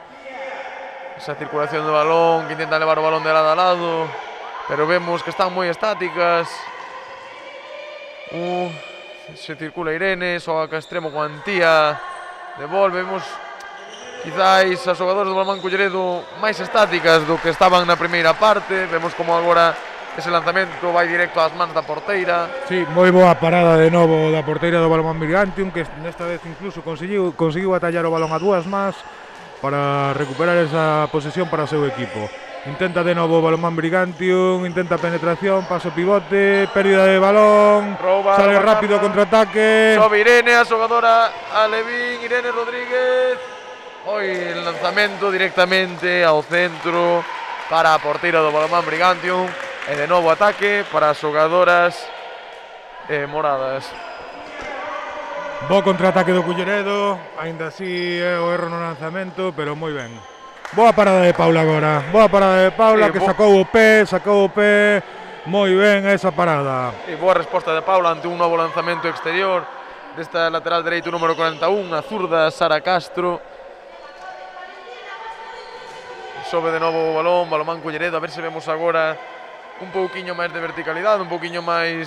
Esa circulación do balón, que intentan levar o balón de lado a lado, pero vemos que están moi estáticas. Se circula Irene, xoga ca extremo con Antía, devolvemos quizáis as xogadoras do balonmán Culleredo máis estáticas do que estaban na primeira parte. Vemos como agora ese lanzamento vai directo ás mans da porteira. Sí, moi boa parada de novo da porteira do balonmán Brigantium, que nesta vez incluso conseguiu atallar o balón a dúas mans para recuperar esa posesión para o seu equipo. Intenta de novo o balonmán Brigantium, intenta penetración, paso pivote, pérdida de balón, sale rápido contraataque. Sobe Irene, a xogadora Alevín, Irene Rodríguez. Hoy el lanzamento directamente ao centro para a porteira do balonmán Brigantium. E de novo ataque para as xogadoras moradas. Bo contraataque do Culleredo, aínda así é o erro no lanzamento, pero moi ben. Boa parada de Paula agora, que sacou o pé, moi ben esa parada. E boa resposta de Paula ante un novo lanzamento exterior desta lateral dereito número 41, a zurda Sara Castro. Sobe de novo o balonmán Culleredo, a ver se vemos agora un pouquiño máis de verticalidade, un pouquiño máis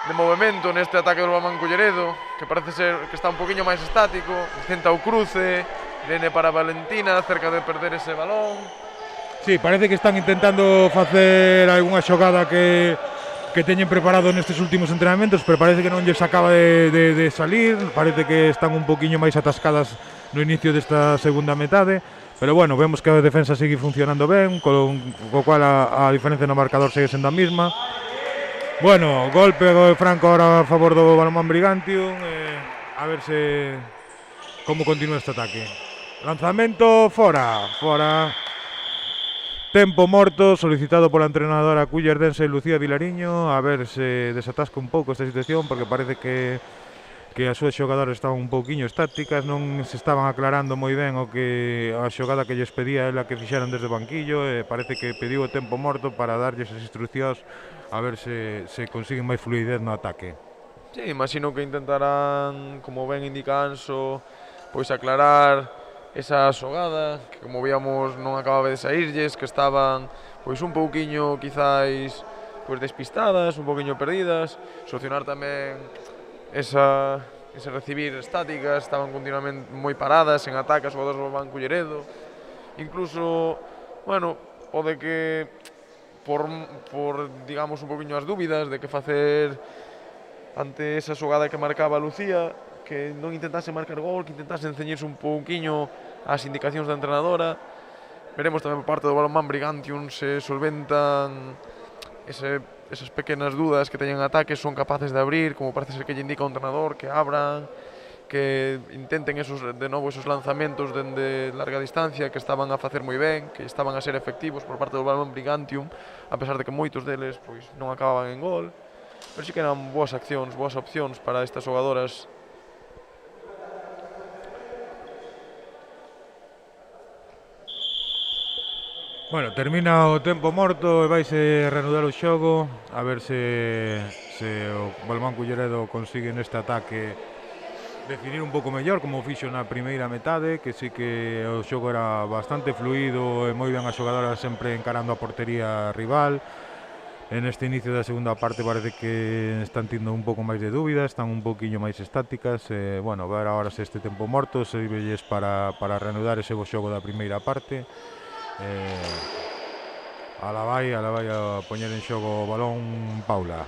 de movimento neste ataque do balonmán Culleredo, que parece ser que está un poquinho máis estático. Intenta o cruce, Irene para Valentina, cerca de perder ese balón. Sí, parece que están intentando facer algunha xogada que teñen preparado nestes últimos entrenamentos, pero parece que non lles acaba de salir. Parece que están un poquinho máis atascadas no inicio desta segunda metade, pero bueno, vemos que a defensa sigue funcionando ben, co cual a diferencia no marcador segue sendo a mesma. Bueno, golpe franco ahora a favor do balonmán Brigantium, a ver se como continúa este ataque. Lanzamento fora. Tempo morto solicitado pola entrenadora cullerdense Lucía Vilariño, a ver se desatasca un pouco esta situación, porque parece que as súas xogadoras estaban un pouquiño estáticas, non se estaban aclarando moi ben o que a xogada que lles pedía ela que fixeran desde o banquillo, e parece que pediu o tempo morto para darlles as instruccións a ver se consiguen máis fluidez no ataque. Sí, imagino que intentarán, como ben indica Anso, pois aclarar esa xogada, que como víamos non acababa de saírlles, que estaban pois un pouquiño quizáis pois despistadas, un pouquiño perdidas, solucionar tamén ese recibir estáticas, estaban continuamente moi paradas en ataque as xogadoras do balonmán Culleredo. Incluso, bueno, pode que por digamos un poquinho as dúbidas de que facer ante esa xogada que marcaba Lucía, que non intentase marcar gol, que intentase enceñirse un pouquiño as indicacións da entrenadora. Veremos tamén por parte do balonmán Brigantium se solventan esas pequenas dudas que teñen ataques, son capaces de abrir, como parece ser que lle indica o entrenador, que abran, que intenten de novo esos lanzamentos dende larga distancia que estaban a facer moi ben, que estaban a ser efectivos por parte do balonmán Brigantium, a pesar de que moitos deles pois non acababan en gol. Pero sí que eran boas accións, boas opcións para estas xogadoras. Bueno, termina o tempo morto e vaise reanudar o xogo, a ver se o balonmán Culleredo consigue neste ataque definir un pouco mellor, como fixo na primeira metade, que sí que o xogo era bastante fluido e moi ben as xogadoras sempre encarando a portería rival. En este inicio da segunda parte parece que están tendo un pouco máis de dúbidas, están un pouquiño máis estáticas, bueno, ver agora se este tempo morto servelles para reanudar ese bo xogo da primeira parte. Ala vai a poñer en xogo o balón Paula.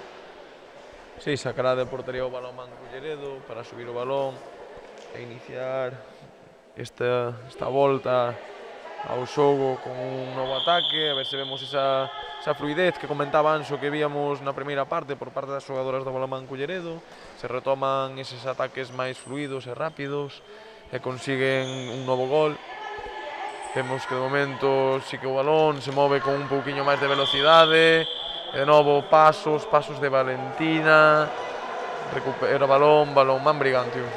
Sí, sacará de portería o balonmán Culleredo para subir o balón e iniciar esta volta ao xogo con un novo ataque, a ver se vemos esa fluidez que comentaba Anso que víamos na primeira parte por parte das xogadoras do balonmán Culleredo. Se retoman eses ataques máis fluidos e rápidos e consiguen un novo gol. Vemos que de momento sí que o balón se move con un pouquiño máis de velocidade. E de novo pasos de Valentina. Recupera balón Man Brigantium.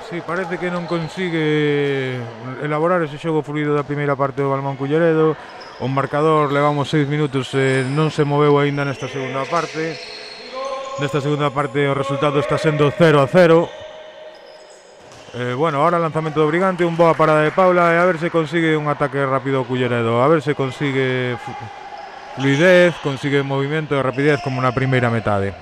Sí, parece que non consigue elaborar ese xogo fluido da primeira parte do Balonmán Culleredo. O marcador levamos 6 minutos e non se moveu aínda nesta segunda parte. Nesta segunda parte o resultado está sendo 0-0. Bueno, ahora lanzamento do Brigante, un boa parada de Paula e a ver se consigue un ataque rápido ao Culleredo, a ver se consigue fluidez, consigue movimento e rapidez como na primeira metade.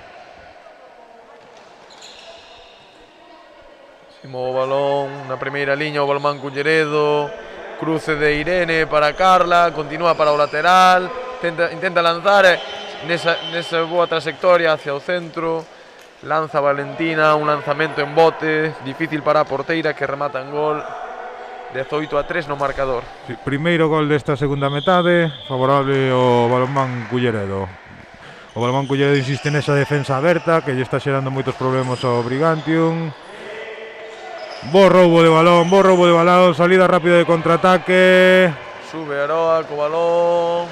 O balón na primeira liña o Balonmán Culleredo, cruce de Irene para Carla, continúa para o lateral, intenta lanzar nesa boa trayectoria hacia o centro. Lanza Valentina, un lanzamento en bote, difícil para a porteira que remata en gol. 18-3 no marcador. Sí, primeiro gol desta segunda metade, favorable ao Balonmán Culleredo. O Balonmán Culleredo insiste nesa defensa aberta que lle está xerando moitos problemas ao Brigantium. Bo roubo de balón, salida rápida de contraataque. Sube Aroa co balón.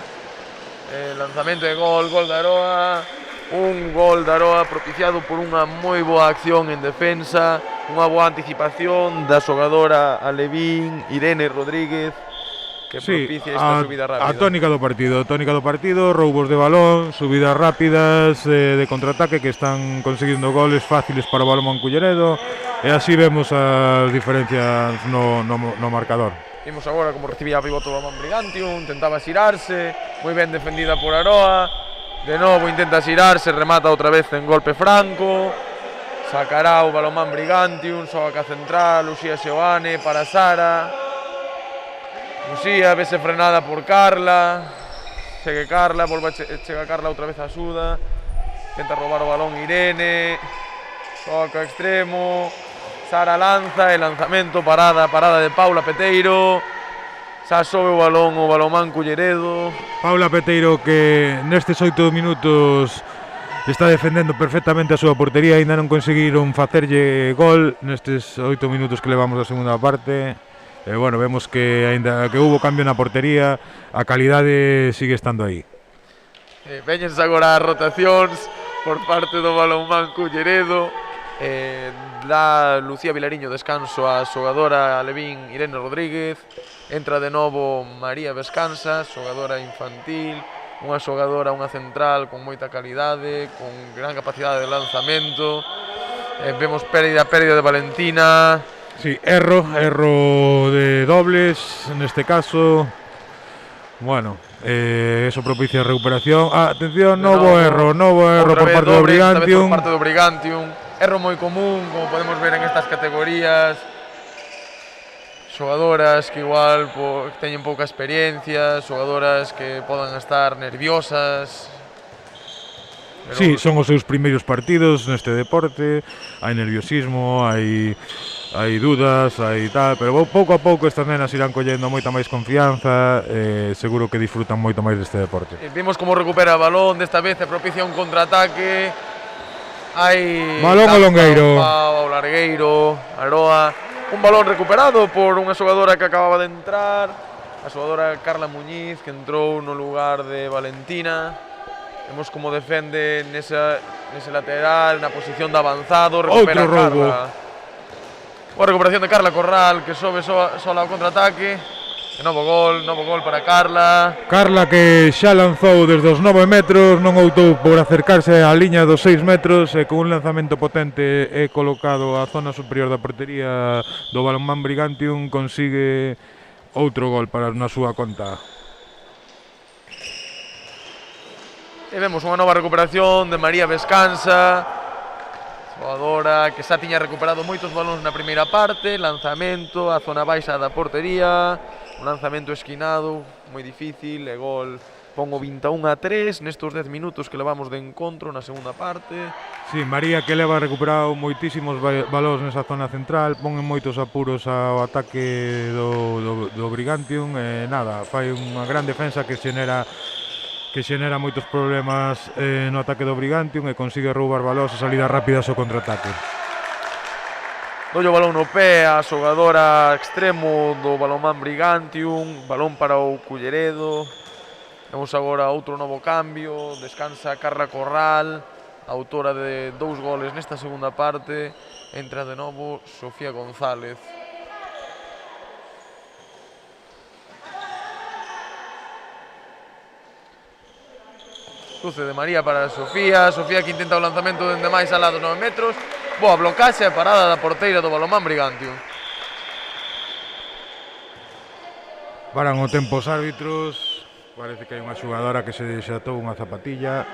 Lanzamento de gol de Aroa. Un gol de Aroa propiciado por unha moi boa acción en defensa, unha boa anticipación da xogadora Alevín, Irene Rodríguez, que propicia esta subida rápida. A tónica do partido, roubos de balón, subidas rápidas de contraataque que están conseguindo goles fáciles para o Balonmán Culleredo e así vemos as diferencias no marcador. Vimos agora como recibía a pivote o Balonmán Brigantium, intentaba xirarse, moi ben defendida por Aroa. De novo intenta xirarse, remata outra vez en golpe franco. Sacará o Balonmán Brigantium, xoga ca central, Uxía Seoane para Sara. Uxía vese frenada por Carla. Segue Carla, chega Carla outra vez a Suda. Intenta roubar o balón Irene. Xoga ca extremo. Sara lanza, e lanzamento, parada de Paula Peteiro. Xa sobe o balón o Balonmán Culleredo. Paula Peteiro que nestes 8 minutos está defendendo perfectamente a súa portería, aínda non conseguiron facerlle gol nestes 8 minutos que levamos da segunda parte. Bueno, vemos que aínda que hubo cambio na portería, a calidade sigue estando aí. Veñense agora as rotacións por parte do Balonmán Culleredo. Da Lucía Vilariño descanso a xogadora Alevín Irene Rodríguez. Entra de novo María Vescansa, xogadora infantil, unha xogadora, unha central con moita calidade, con gran capacidade de lanzamento. Vemos pérdida de Valentina. Sí, erro de dobles neste caso. Bueno, eso propicia recuperación. Atención, novo erro por parte do Brigantium. Por parte do Brigantium. Erro moi común, como podemos ver en estas categorías. Xogadoras que igual teñen pouca experiencia, xogadoras que podan estar nerviosas. Sí, son os seus primeiros partidos neste deporte, hai nerviosismo, hai dudas, hai tal, pero pouco a pouco estas nenas irán collendo moita máis confianza, seguro que disfrutan moito máis deste deporte. Vimos como recupera o balón, desta vez e propicia un contraataque. Hai balón ao Longueiro. Ao Largueiro, Aroa. Un balón recuperado por unha xogadora que acababa de entrar, a xogadora Carla Muñiz, que entrou no lugar de Valentina. Vemos como defende nese lateral, na posición de avanzado, recupera Carla. Boa recuperación de Carla Corral, que sobe sola ao contraataque. De novo gol para Carla. Carla que xa lanzou desde os 9 metros, non optou por acercarse á liña dos 6 metros e con un lanzamento potente é colocado á zona superior da portería do Balonmán Brigantium, consigue outro gol para na súa conta. E vemos unha nova recuperación de María Vescansa, xogadora que xa tiña recuperado moitos balóns na primeira parte, lanzamento á zona baixa da portería. Un lanzamento esquinado, moi difícil, e gol. Pon o 21-3 nestos 10 minutos que levamos de encontro na segunda parte. Sí, María que leva recuperado moitísimos balóns nesa zona central, pon en moitos apuros ao ataque do Brigantium e nada, fai unha gran defensa que xenera moitos problemas no ataque do Brigantium e consigue roubar balóns e salidas rápidas ao contraataque. Dolle o balón no pé a xogadora extremo do Balonmán Brigantium, balón para o Culleredo. Vemos agora outro novo cambio, descansa Carla Corral, autora de 2 goles nesta segunda parte. Entra de novo Sofía González. Cruce de María para Sofía, Sofía que intenta o lanzamento dende máis alá dos 9 metros. Boa blocaxe e parada da porteira do Balonmán Brigantium. Paran o tempo os árbitros. Parece que hai unha xogadora que se desatou unha zapatilla.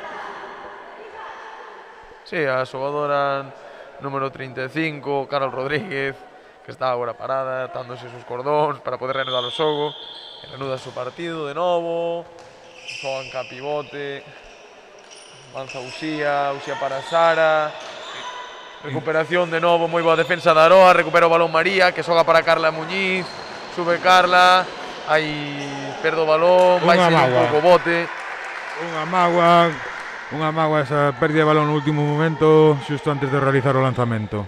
Sí, a xogadora número 35, Carol Rodríguez, que está agora parada, atándose sus cordóns para poder reanudar o xogo. Reanuda o partido de novo. Xogan ca pivote. Avanza Uxía para Sara. Recuperación de novo, moi boa defensa da Aroa. Recupera o balón María, que xoga para Carla Muñiz. Sube Carla. Perde o balón, vai ser un pouco bote. Unha mágoa esa pérdida de balón no último momento, xusto antes de realizar o lanzamento.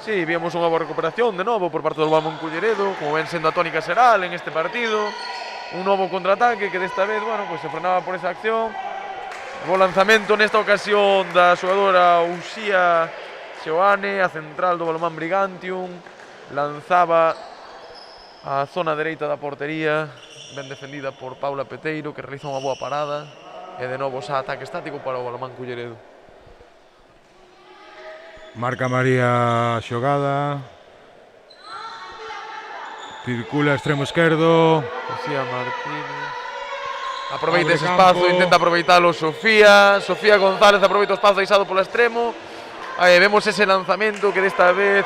Sí, vimos unha boa recuperación de novo por parte do Balonmán Culleredo, como ven sendo a tónica xeral en este partido. Un novo contraataque que desta vez, bueno, pues se frenaba por esa acción. O lanzamento nesta ocasión da xogadora Uxía Seoane, a central do Balonmán Brigantium. Lanzaba a zona dereita da portería, ben defendida por Paula Peteiro, que realiza unha boa parada. E de novo xa ataque estático para o Balonmán Culleredo. Marca María a xogada. Circula extremo esquerdo. Sofía Martínez. Aproveita ese espazo, intenta aproveitalo Sofía. Sofía González aproveita o espazo deixado polo extremo. Aí vemos ese lanzamento que desta vez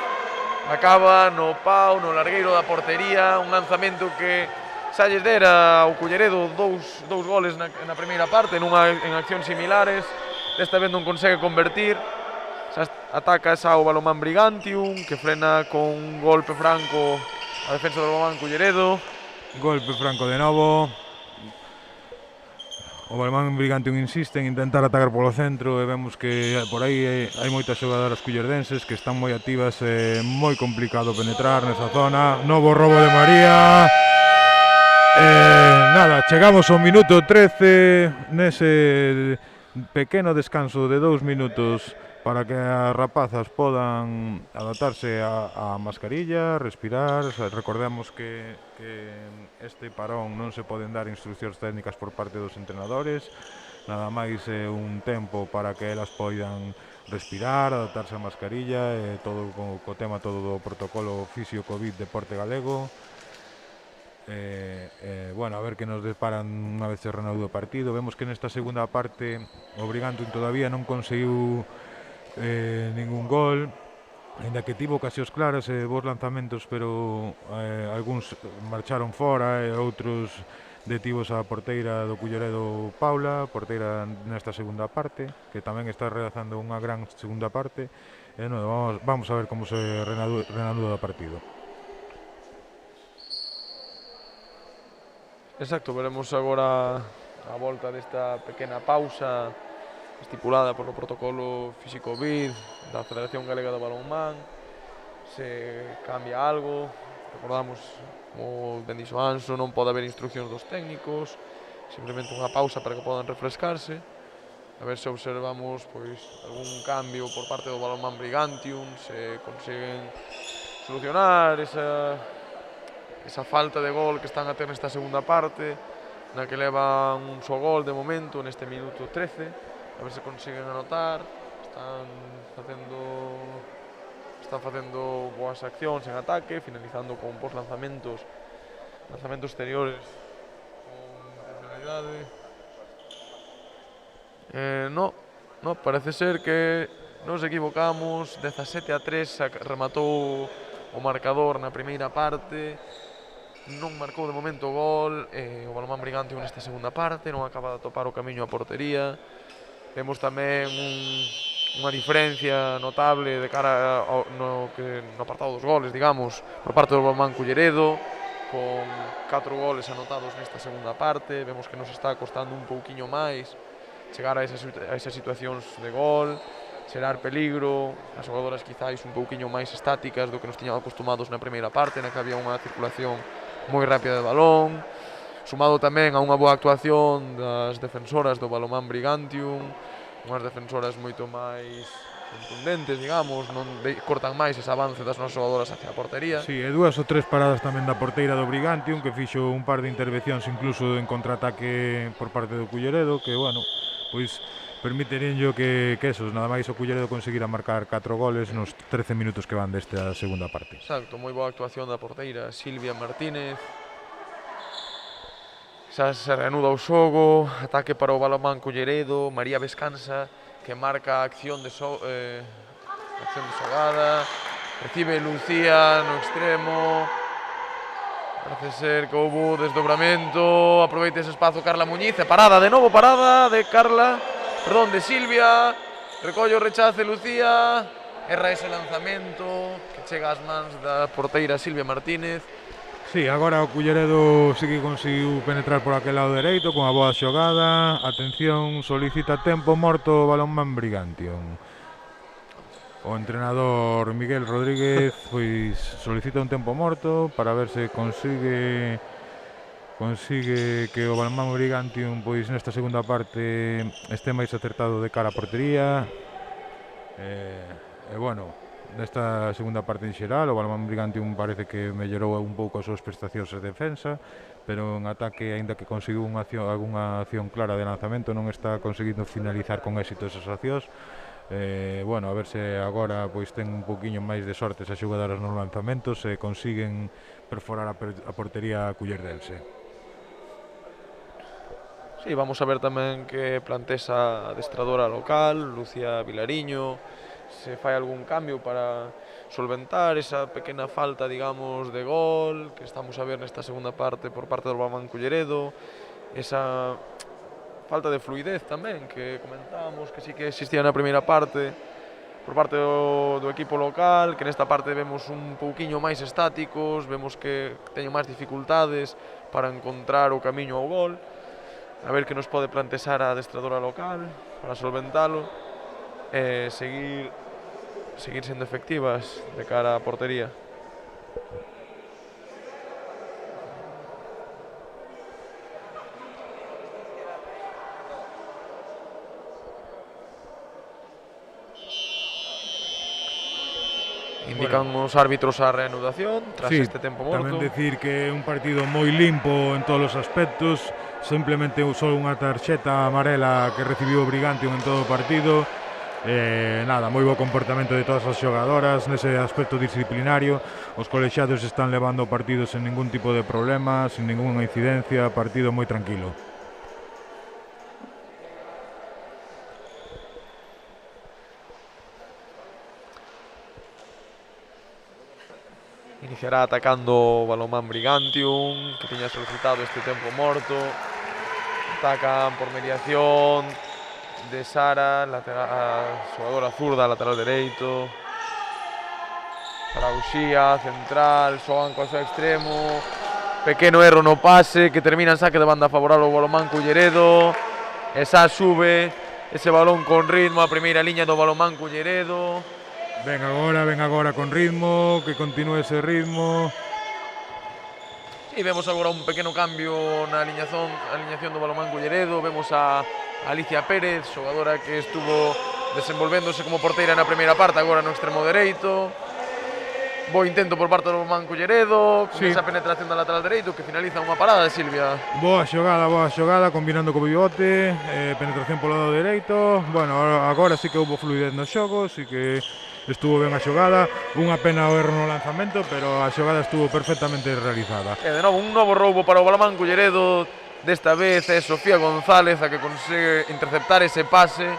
acaba no pau, no largueiro da portería. Un lanzamento que xa lles dera ao Culleredo dous goles na primeira parte, en accións similares. Desta vez non consegue convertir. Xa ataca xa o Balonmán Brigantium, que frena con un golpe franco a defensa do Balonmán Culleredo. Golpe franco de novo. O Balonmán Brigantium insiste en intentar atacar polo centro e vemos que por aí hai moitas xogadoras cullerdenses que están moi activas e moi complicado penetrar nesa zona. Novo robo de María. Nada, chegamos ao minuto 13 nese pequeno descanso de 2 minutos para que as rapazas podan adaptarse á mascarilla, respirar. Recordemos que este parón non se poden dar instruccións técnicas por parte dos entrenadores, nada máis un tempo para que elas poidan respirar, adaptarse á mascarilla e todo co tema todo do protocolo Fisio Covid Deporte Galego. Bueno, a ver que nos deparan unha vez se reanude o partido. Vemos que nesta segunda parte o Brigantium todavía non conseguiu ningún gol, ainda que tivo ocasións claras e bons lanzamentos, pero algúns marcharon fora e outros detivos a porteira do Culleredo Paula, porteira nesta segunda parte, que tamén está realizando unha gran segunda parte. Vamos a ver como se reanuda o partido. Exacto, veremos agora a volta desta pequena pausa estipulada polo protocolo Físico-Covid da Federación Galega de Balonmán. Se cambia algo, recordamos, como ben dixo Anso, non pode haber instruccións dos técnicos, simplemente unha pausa para que podan refrescarse. A ver se observamos pois algún cambio por parte do Balonmán Brigantium, se consiguen solucionar esa falta de gol que están a ter nesta segunda parte, na que levan un só gol de momento neste minuto 13. A ver se consiguen anotar. Están facendo boas accións en ataque, finalizando con bons lanzamentos exteriores con intencionalidade. No, parece ser que nos equivocamos. 17-3 rematou o marcador na primeira parte. Non marcou de momento o gol. O Balonmán Brigantium nesta segunda parte non acaba de atopar o camiño á portería. Vemos tamén unha diferencia notable de cara no apartado dos goles, digamos, por parte do Balonmán Culleredo, con 4 goles anotados nesta segunda parte. Vemos que nos está costando un pouquiño máis chegar a esas situacións de gol. xerar peligro, as xogadoras quizáis un pouquiño máis estáticas do que nos tiñan acostumados na primeira parte, na que había unha circulación moi rápida de balón, sumado tamén a unha boa actuación das defensoras do Balonmán Brigantium, unhas defensoras moito máis contundentes, digamos, non cortan máis ese avance das nosas xogadoras hacia a portería. Sí, e 2 ou 3 paradas tamén da porteira do Brigantium, que fixo un par de intervencións incluso en contraataque por parte do Culleredo, que, bueno, pois permitirenllo que esos, nada máis o Culleredo conseguira marcar 4 goles nos 13 minutos que van desta segunda parte. Exacto, moi boa actuación da porteira Silvia Martínez. Xa se reanuda o xogo, ataque para o Balonmán Culleredo, María Vescansa, que marca a acción de xogada, recibe Lucía no extremo, parece ser que houve desdobramento, aproveita ese espazo Carla Muñiz, parada de novo, parada de Silvia, recolle o rechace Lucía, erra ese lanzamento que chega ás mans da porteira Silvia Martínez. Sí, agora o Culleredo sí que conseguiu penetrar por aquel lado dereito con a boa xogada. Atención, solicita tempo morto o Balonmán Brigantium. O entrenador Miguel Rodríguez pois solicita un tempo morto para ver se consigue que o Balonmán Brigantium pois nesta segunda parte este máis acertado de cara a portería. E bueno, nesta segunda parte en xeral o Balonmán Brigantium parece que mellorou un pouco as súas prestacións de defensa, pero en ataque, aínda que conseguiu algunha acción clara de lanzamento, non está conseguindo finalizar con éxito esas accións. Bueno, a ver se agora pois ten un pouquiño máis de sorte esas xogadoras nos lanzamentos e consiguen perforar a portería cullerdense. Sí, vamos a ver tamén que plantexa a adestradora local, Lucía Vilariño, se fai algún cambio para solventar esa pequena falta, digamos, de gol que estamos a ver nesta segunda parte por parte do Balonmán Culleredo, esa falta de fluidez tamén que comentábamos que sí que existía na primeira parte por parte do equipo local, que nesta parte vemos un pouquiño máis estáticos, vemos que teñen máis dificultades para encontrar o camiño ao gol. A ver que nos pode plantexar a adestradora local para solventalo e seguir sendo efectivas de cara á portería. Indican os árbitros a reanudación tras este tempo morto. Tamén decir que é un partido moi limpo en todos os aspectos, simplemente usou unha tarxeta amarela que recibiu o Brigantium en todo o partido. Nada, moi bo comportamento de todas as xogadoras nese aspecto disciplinario. Os colexiados están levando o partido sen ningún tipo de problema, sin ninguna incidencia, partido moi tranquilo. Iniciará atacando o Balonmán Brigantium, que tiña solicitado este tempo morto. Atacan por mediación de Sara, a xogadora zurda, lateral dereito. Para Uxía, central, xogan co seu extremo. Pequeno erro no pase, que termina en saque de banda favorável ao Balonmán Culleredo. Esa sube ese balón con ritmo a primeira liña do Balonmán Culleredo. Ven agora con ritmo, que continúe ese ritmo. E vemos agora un pequeno cambio na aliñación do Balonmán Culleredo. Vemos a Alicia Pérez, xogadora que estuvo desenvolvéndose como porteira na primeira parte, agora no extremo dereito. Bo intento por parte do Balonmán Culleredo, con esa penetración da lateral dereito que finaliza unha parada de Silvia. Boa xogada, combinando co pivote, penetración polo lado dereito. Bueno, agora sí que houve fluidez no xogo, sí que estuvo ben a xogada, unha pena o erro no lanzamento, pero a xogada estuvo perfectamente realizada. E de novo, un novo roubo para o Balonmán Culleredo, desta vez é Sofía González a que consegue interceptar ese pase,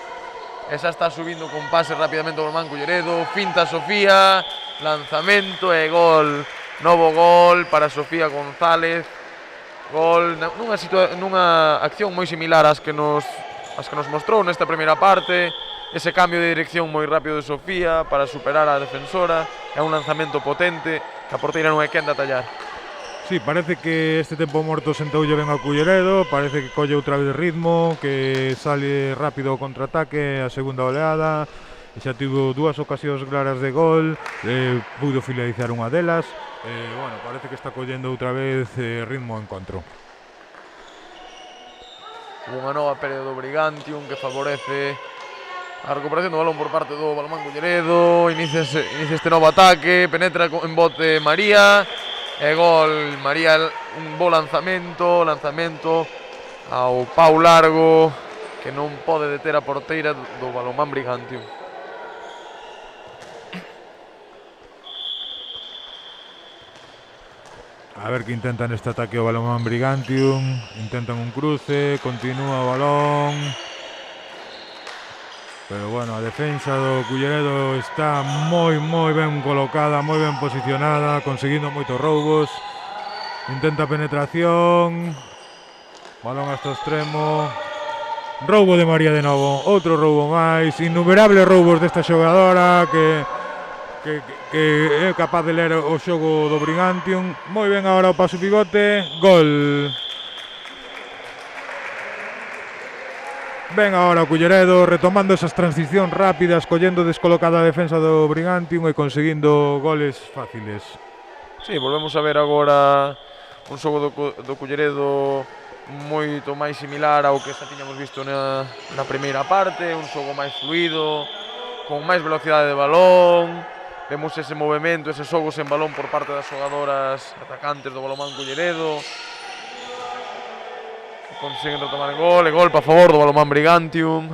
e xa está subindo con pase rapidamente o Balonmán Culleredo, finta Sofía, lanzamento e gol, novo gol para Sofía González, gol nunha acción moi similar ás que nos mostrou nesta primeira parte. Ese cambio de dirección moi rápido de Sofía para superar a defensora. É un lanzamento potente que a porteira non é quen de atallar. Sí, parece que este tempo morto sentoulle ben ao Culleredo. Parece que colle outra vez ritmo, que sale rápido o contraataque, a segunda oleada. xa tivo dúas ocasións claras de gol, pudo finalizar unha delas, bueno, parece que está collendo outra vez ritmo ao encontro. Unha nova pérdida do Brigantium que favorece a recuperación do balón por parte do Balonmán Culleredo. Inicia este novo ataque, penetra en bote María e gol. María, un bo lanzamento ao pau largo que non pode deter a porteira do Balonmán Brigantium. A ver que intentan este ataque o Balonmán Brigantium, intentan un cruce, continúa o balón, pero bueno, a defensa do Culleredo está moi ben colocada, moi ben posicionada, conseguindo moitos roubos, intenta penetración, balón hasta o extremo, roubo de María de novo, outro roubo máis, innumerables roubos desta xogadora que é capaz de ler o xogo do Brigantium. Moi ben agora o paso pivote, gol. Ben agora o Culleredo retomando esas transicións rápidas, collendo descolocada a defensa do Brigantium e conseguindo goles fáciles. Sí, volvemos a ver agora un xogo do Culleredo moito máis similar ao que xa tiñamos visto na primeira parte, un xogo máis fluido, con máis velocidade de balón. Vemos ese movimento, ese xogo sen balón por parte das xogadoras atacantes do Balonmán Culleredo. Consiguen retomar gol, e gol para favor do Balonmán Brigantium.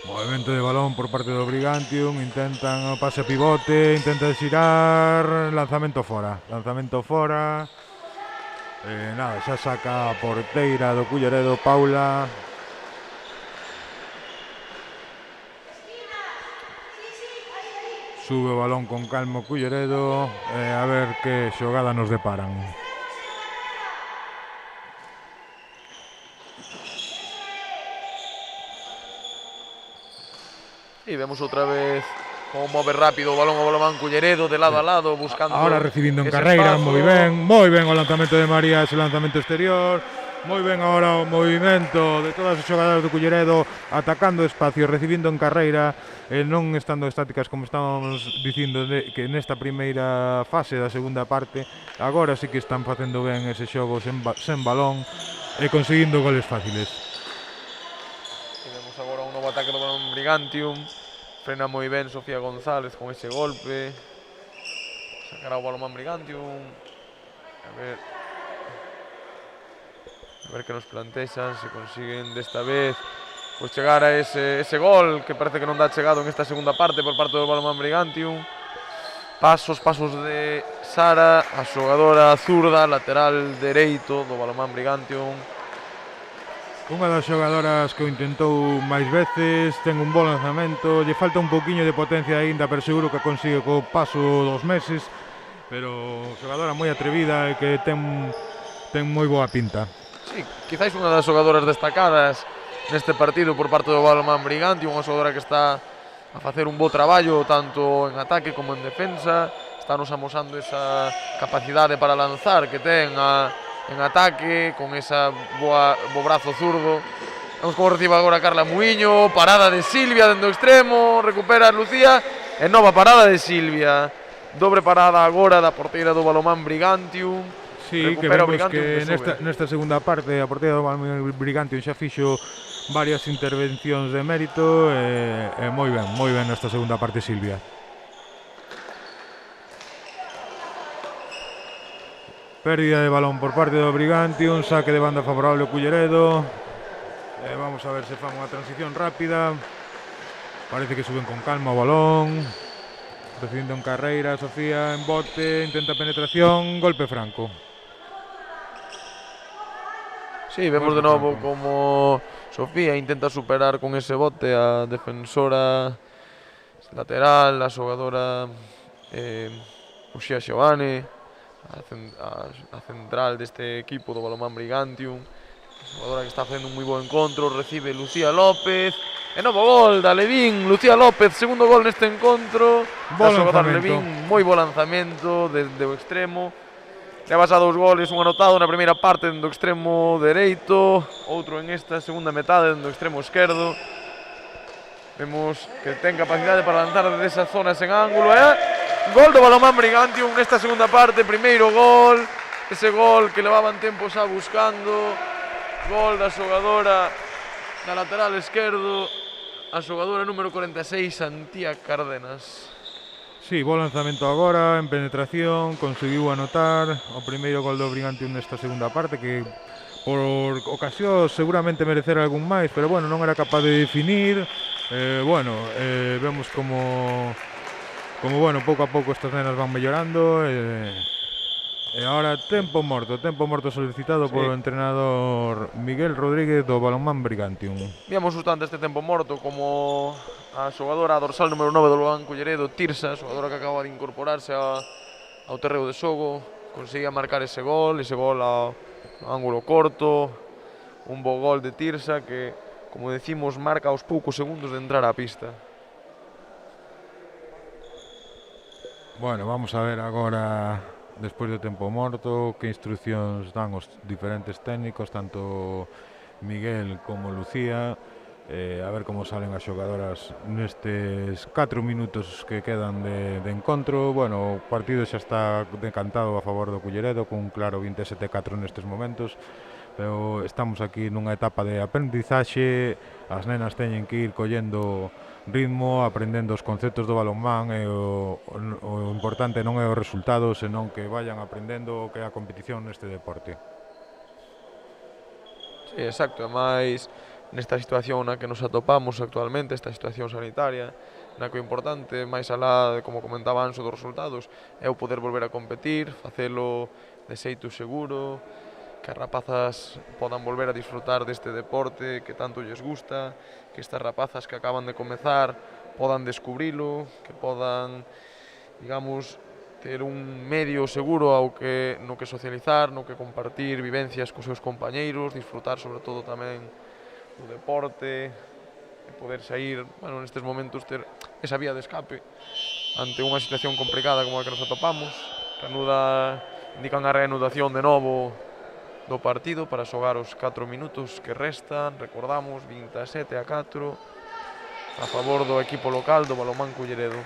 Movimento de balón por parte do Brigantium, intentan o pase a pivote, intentan xirar, lanzamento fora. Nada, xa saca a porteira do Culleredo, Paula. Sube o balón con calma o Culleredo, a ver que xogada nos deparan. E vemos outra vez como move rápido o balón ao Balonmán Culleredo, de lado a lado, buscando. Ahora recibindo en carreira, moi ben o lanzamento de María, ese lanzamento exterior. Moi ben agora o movimento de todas as xogadoras do Culleredo, atacando espacio, recibindo en carreira, non estando estáticas como estábamos dicindo que nesta primeira fase da segunda parte. Agora sí que están facendo ben ese xogo sen balón e conseguindo goles fáciles. E vemos agora un novo ataque do Balonmán Brigantium. Frena moi ben Sofía González con ese golpe. Sacará o Balonmán Brigantium. A ver que nos plantexan, se consiguen desta vez pois chegar a ese gol que parece que non dá chegado en esta segunda parte por parte do Balonmán Brigantium. Pasos de Sara, a xogadora zurda, lateral dereito do Balonmán Brigantium. Unha das xogadoras que o intentou máis veces, ten un bo lanzamento, lle falta un pouquiño de potencia aínda, pero seguro que consigue co paso dos meses, pero xogadora moi atrevida e que ten moi boa pinta. Sí, quizáis unha das xogadoras destacadas neste partido por parte do Balonmán Brigantium, unha xogadora que está a facer un bo traballo tanto en ataque como en defensa, está nos amosando esa capacidade para lanzar que ten en ataque, con esa bo brazo zurdo. Vemos como recibe agora Carla Muiño, parada de Silvia dentro do extremo, recupera Lucía e nova parada de Silvia. Dobre parada agora da porteira do Balonmán Brigantium. Sí, que vemos que nesta segunda parte a porteira do Balonmán Brigantium xa fixo varias intervencións de mérito e moi ben nesta segunda parte Silvia. Pérdida de balón por parte do Brigantium, saque de banda favorable ao Culleredo. Vamos a ver se fan unha transición rápida. Parece que suben con calma o balón. Recibindo en carreira, Sofía en bote, intenta penetración, golpe franco. Sí, vemos de novo como Sofía intenta superar con ese bote a defensora lateral, a xogadora Uxía Xovane, a central deste equipo do Balonmán Brigantium. Xogadora que está facendo un moi bo encontro, recibe Lucía López. E novo gol da Levín, Lucía López, segundo gol neste encontro. Bo lanzamento. Levín, moi bo lanzamento desde o extremo. Levas a 2 goles, un anotado na primeira parte dentro do extremo dereito, outro en esta segunda metade dentro do extremo esquerdo. Vemos que ten capacidade para lanzar desde esa zona sen ángulo. Gol do Balonmán Brigantium nesta segunda parte, primeiro gol. Ese gol que levaban tempo xa buscando. Gol da xogadora na lateral esquerdo, a xogadora número 46, Antía Cárdenas. Sí, bo lanzamento agora, en penetración, conseguiu anotar o primeiro gol do Brigantium nesta segunda parte, que por ocasión seguramente merecer algún máis, pero bueno, non era capaz de definir. Vemos como bueno, pouco a pouco estas nenas van mellorando. E agora tempo morto solicitado polo entrenador Miguel Rodríguez do Balonmán Brigantium. Víamos justo antes este tempo morto como a xogadora dorsal número 9 do Balonmán Culleredo, Tirsa, xogadora que acaba de incorporarse ao terreo de xogo, conseguía marcar ese gol ao ángulo corto, un bo gol de Tirsa que, como decimos, marca aos poucos segundos de entrar á pista. Bueno, vamos a ver agora, despois do tempo morto, que instruccións dan os diferentes técnicos, tanto Miguel como Lucía, a ver como salen as xogadoras nestes 4 minutos que quedan de encontro. Bueno, o partido xa está decantado a favor do Culleredo, con un claro 27-4 nestes momentos, pero estamos aquí nunha etapa de aprendizaxe. As nenas teñen que ir collendo ritmo, aprendendo os conceptos do balonmán, e o importante non é o resultado, senón que vayan aprendendo o que é a competición neste deporte. Sí, exacto, máis nesta situación na que nos atopamos actualmente, esta situación sanitaria, na que o importante, máis alá de, como comentaba Anxo, dos resultados, é o poder volver a competir, facelo de xeito seguro, que as rapazas podan volver a disfrutar deste deporte que tanto lles gusta, que estas rapazas que acaban de comezar podan descubrilo, que podan, digamos, ter un medio seguro no que socializar, no que compartir vivencias cos seus compañeiros, disfrutar sobre todo tamén do deporte, e poder sair, bueno, nestes momentos ter esa vía de escape ante unha situación complicada como a que nos atopamos. Indican a reanudación de novo do partido para xogar os 4 minutos que restan. Recordamos, 27-4 a favor do equipo local do Balonmán Culleredo.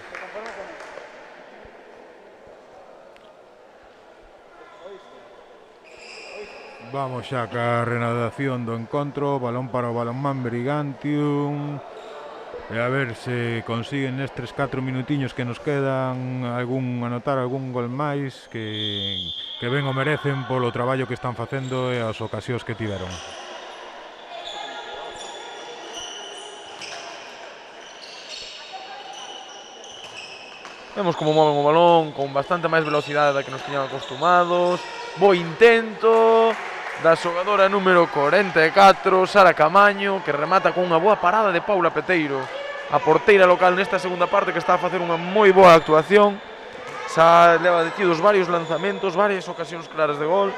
Vamos xa ca reanudación do encontro, balón para o Balonmán Brigantium, e a ver se consiguen nestes 4 minutiños que nos quedan anotar algún gol máis, que ben o merecen polo traballo que están facendo e as ocasións que tiveron. Vemos como moven o balón con bastante máis velocidade da que nos tiñan acostumados. Bo intento da xogadora número 44, Sara Camaño, que remata con unha boa parada de Paula Peteiro, a porteira local nesta segunda parte, que está a facer unha moi boa actuación. Xa leva detidos varios lanzamentos, varias ocasións claras de gol,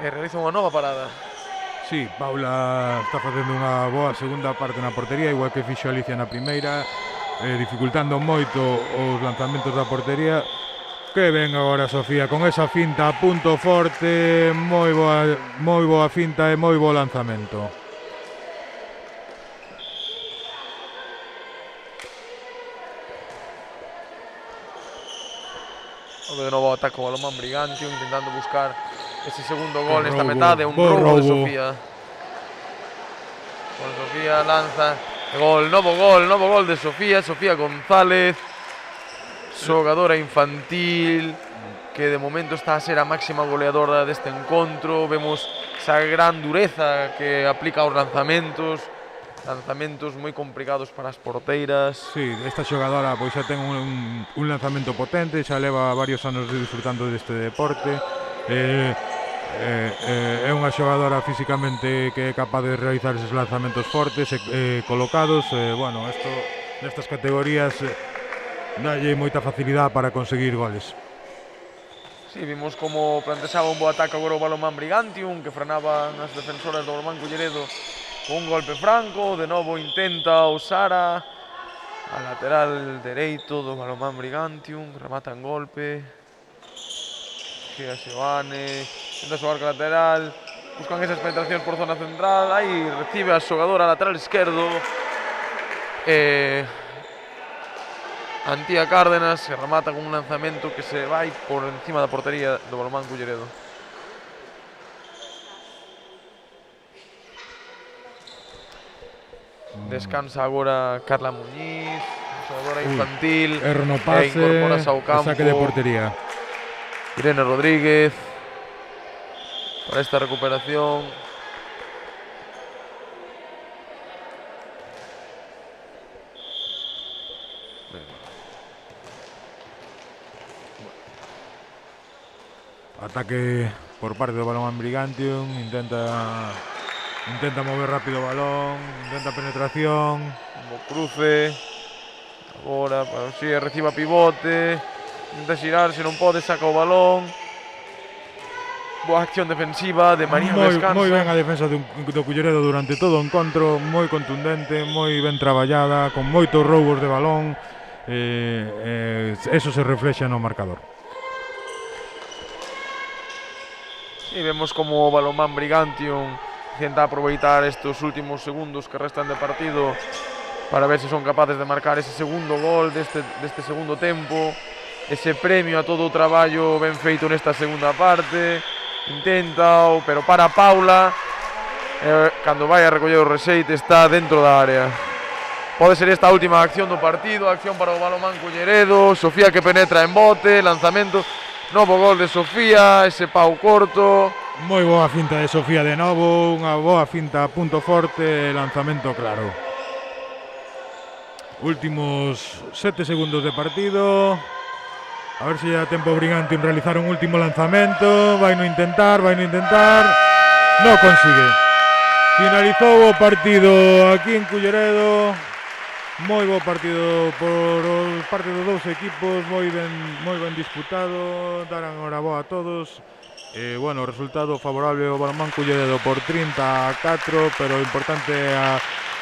e realiza unha nova parada. Sí, Paula está facendo unha boa segunda parte na portería, igual que fixo Alicia na primeira, dificultando moito os lanzamentos da portería. Que ven agora Sofía con esa finta a punto forte, moi boa finta e moi bo lanzamento. De novo ataque o Balonmán Brigantium, intentando buscar ese segundo gol nesta metade, un roubo de Sofía. Con Sofía lanza novo gol de Sofía González, xogadora infantil que de momento está a ser a máxima goleadora deste encontro. Vemos esa gran dureza que aplica aos lanzamentos moi complicados para as porteiras. Sí, esta xogadora pois xa ten un lanzamento potente, xa leva varios anos disfrutando deste deporte. É unha xogadora físicamente que é capaz de realizar eses lanzamentos fortes e colocados. Bueno, isto nestas categorías dalle moita facilidade para conseguir goles. Sí, vimos como plantexaba un bo ataque agora o Balonmán Brigantium, que frenaban as defensoras do Balonmán Culleredo con un golpe franco. De novo intenta o Sara, a lateral dereito do Balonmán Brigantium, remata en golpe. Xea Seoane, intenta xogar con lateral, buscan esas penetracións por zona central, aí recibe a xogadora lateral esquerdo, Antía Cárdenas, se remata con un lanzamento que se vai por encima da portería do Balonmán Culleredo. Descansa agora Carla Muñiz, xogadora infantil, Erro no pase, incorporase ao campo saque de portería. Irene Rodríguez para esta recuperación. Ataque por parte do Balonmán Brigantium, intenta mover rápido o balón, intenta penetración. Como cruce. Agora, si recibe a pivote. Intenta xirarse, non pode, saca o balón. Boa acción defensiva de María Descansa. Moi ben a defensa do Culleredo durante todo o encontro, moi contundente, moi ben traballada, con moitos roubos de balón. Eso se reflexa no marcador. E vemos como o Balonmán Brigantium intenta aproveitar estes últimos segundos que restan de partido para ver se son capaces de marcar ese segundo gol deste segundo tempo, ese premio a todo o traballo ben feito nesta segunda parte. Intenta, pero para Paula, cando vai a recoller o rexeite está dentro da área. Pode ser esta a última acción do partido, acción para o Balonmán Culleredo, Sofía que penetra en bote, lanzamento. Novo gol de Sofía, ese pau corto. Moi boa finta de Sofía de novo, unha boa finta a punto forte, lanzamento claro. Últimos 7 segundos de partido. A ver se dá tempo Brigantium realizar un último lanzamento. Vai no intentar. Non consigue. Finalizou o partido aquí en Culleredo. Moi bo partido por parte dos dous equipos, moi ben disputado, darán horaboa a todos. Bueno, resultado favorable ao Balonmán Culleredo por 30-4, pero o importante é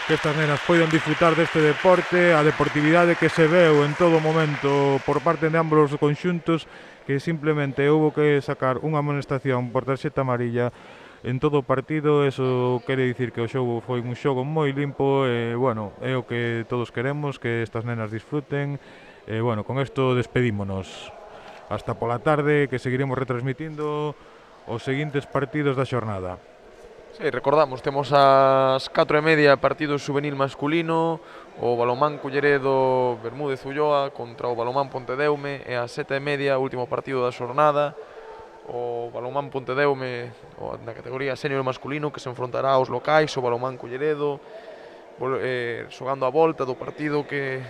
que estas nenas poidan disfrutar deste deporte, a deportividade que se veu en todo momento por parte de ambos os conxuntos, que simplemente houbo que sacar unha amonestación por tarxeta amarilla en todo o partido. Eso quere dicir que o xogo foi un xogo moi limpo e, bueno, é o que todos queremos, que estas nenas disfruten. Bueno, con isto despedímonos. Hasta pola tarde, que seguiremos retransmitindo os seguintes partidos da xornada. Sí, recordamos, temos ás 4:30 partido juvenil masculino, o Balonmán Culleredo Bermúdez Ulloa contra o Balonmán Pontedeume, e ás 7:30 último partido da xornada, o Balonmán Pontedeume na categoría senior masculino, que se enfrontará aos locais, o Balonmán Culleredo, xogando a volta do partido que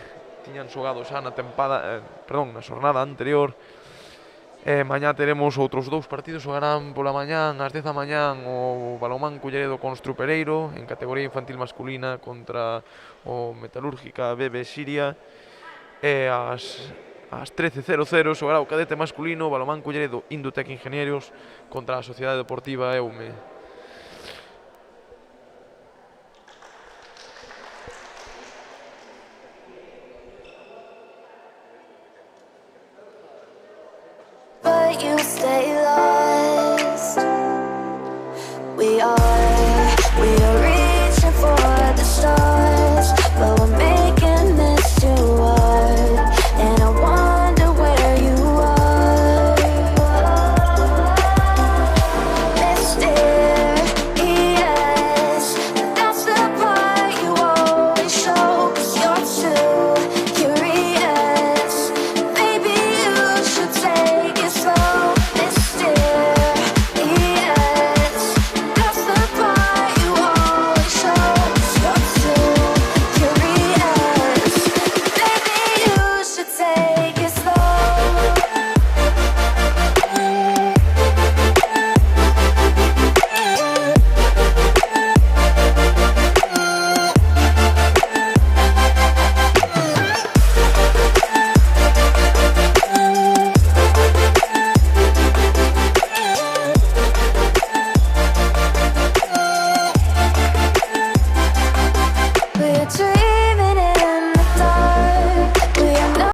tiñan xogado xa na xornada anterior. Mañá teremos outros dous partidos, xogarán pola mañán, ás 10 da mañán, o Balonmán Culleredo con Strupereiro en categoría infantil masculina contra o Metalúrgica BB Siria, e ás 13:00 xogará o cadete masculino, Balonmán Culleredo Indutec Ingenieros contra a Sociedade Deportiva Eume.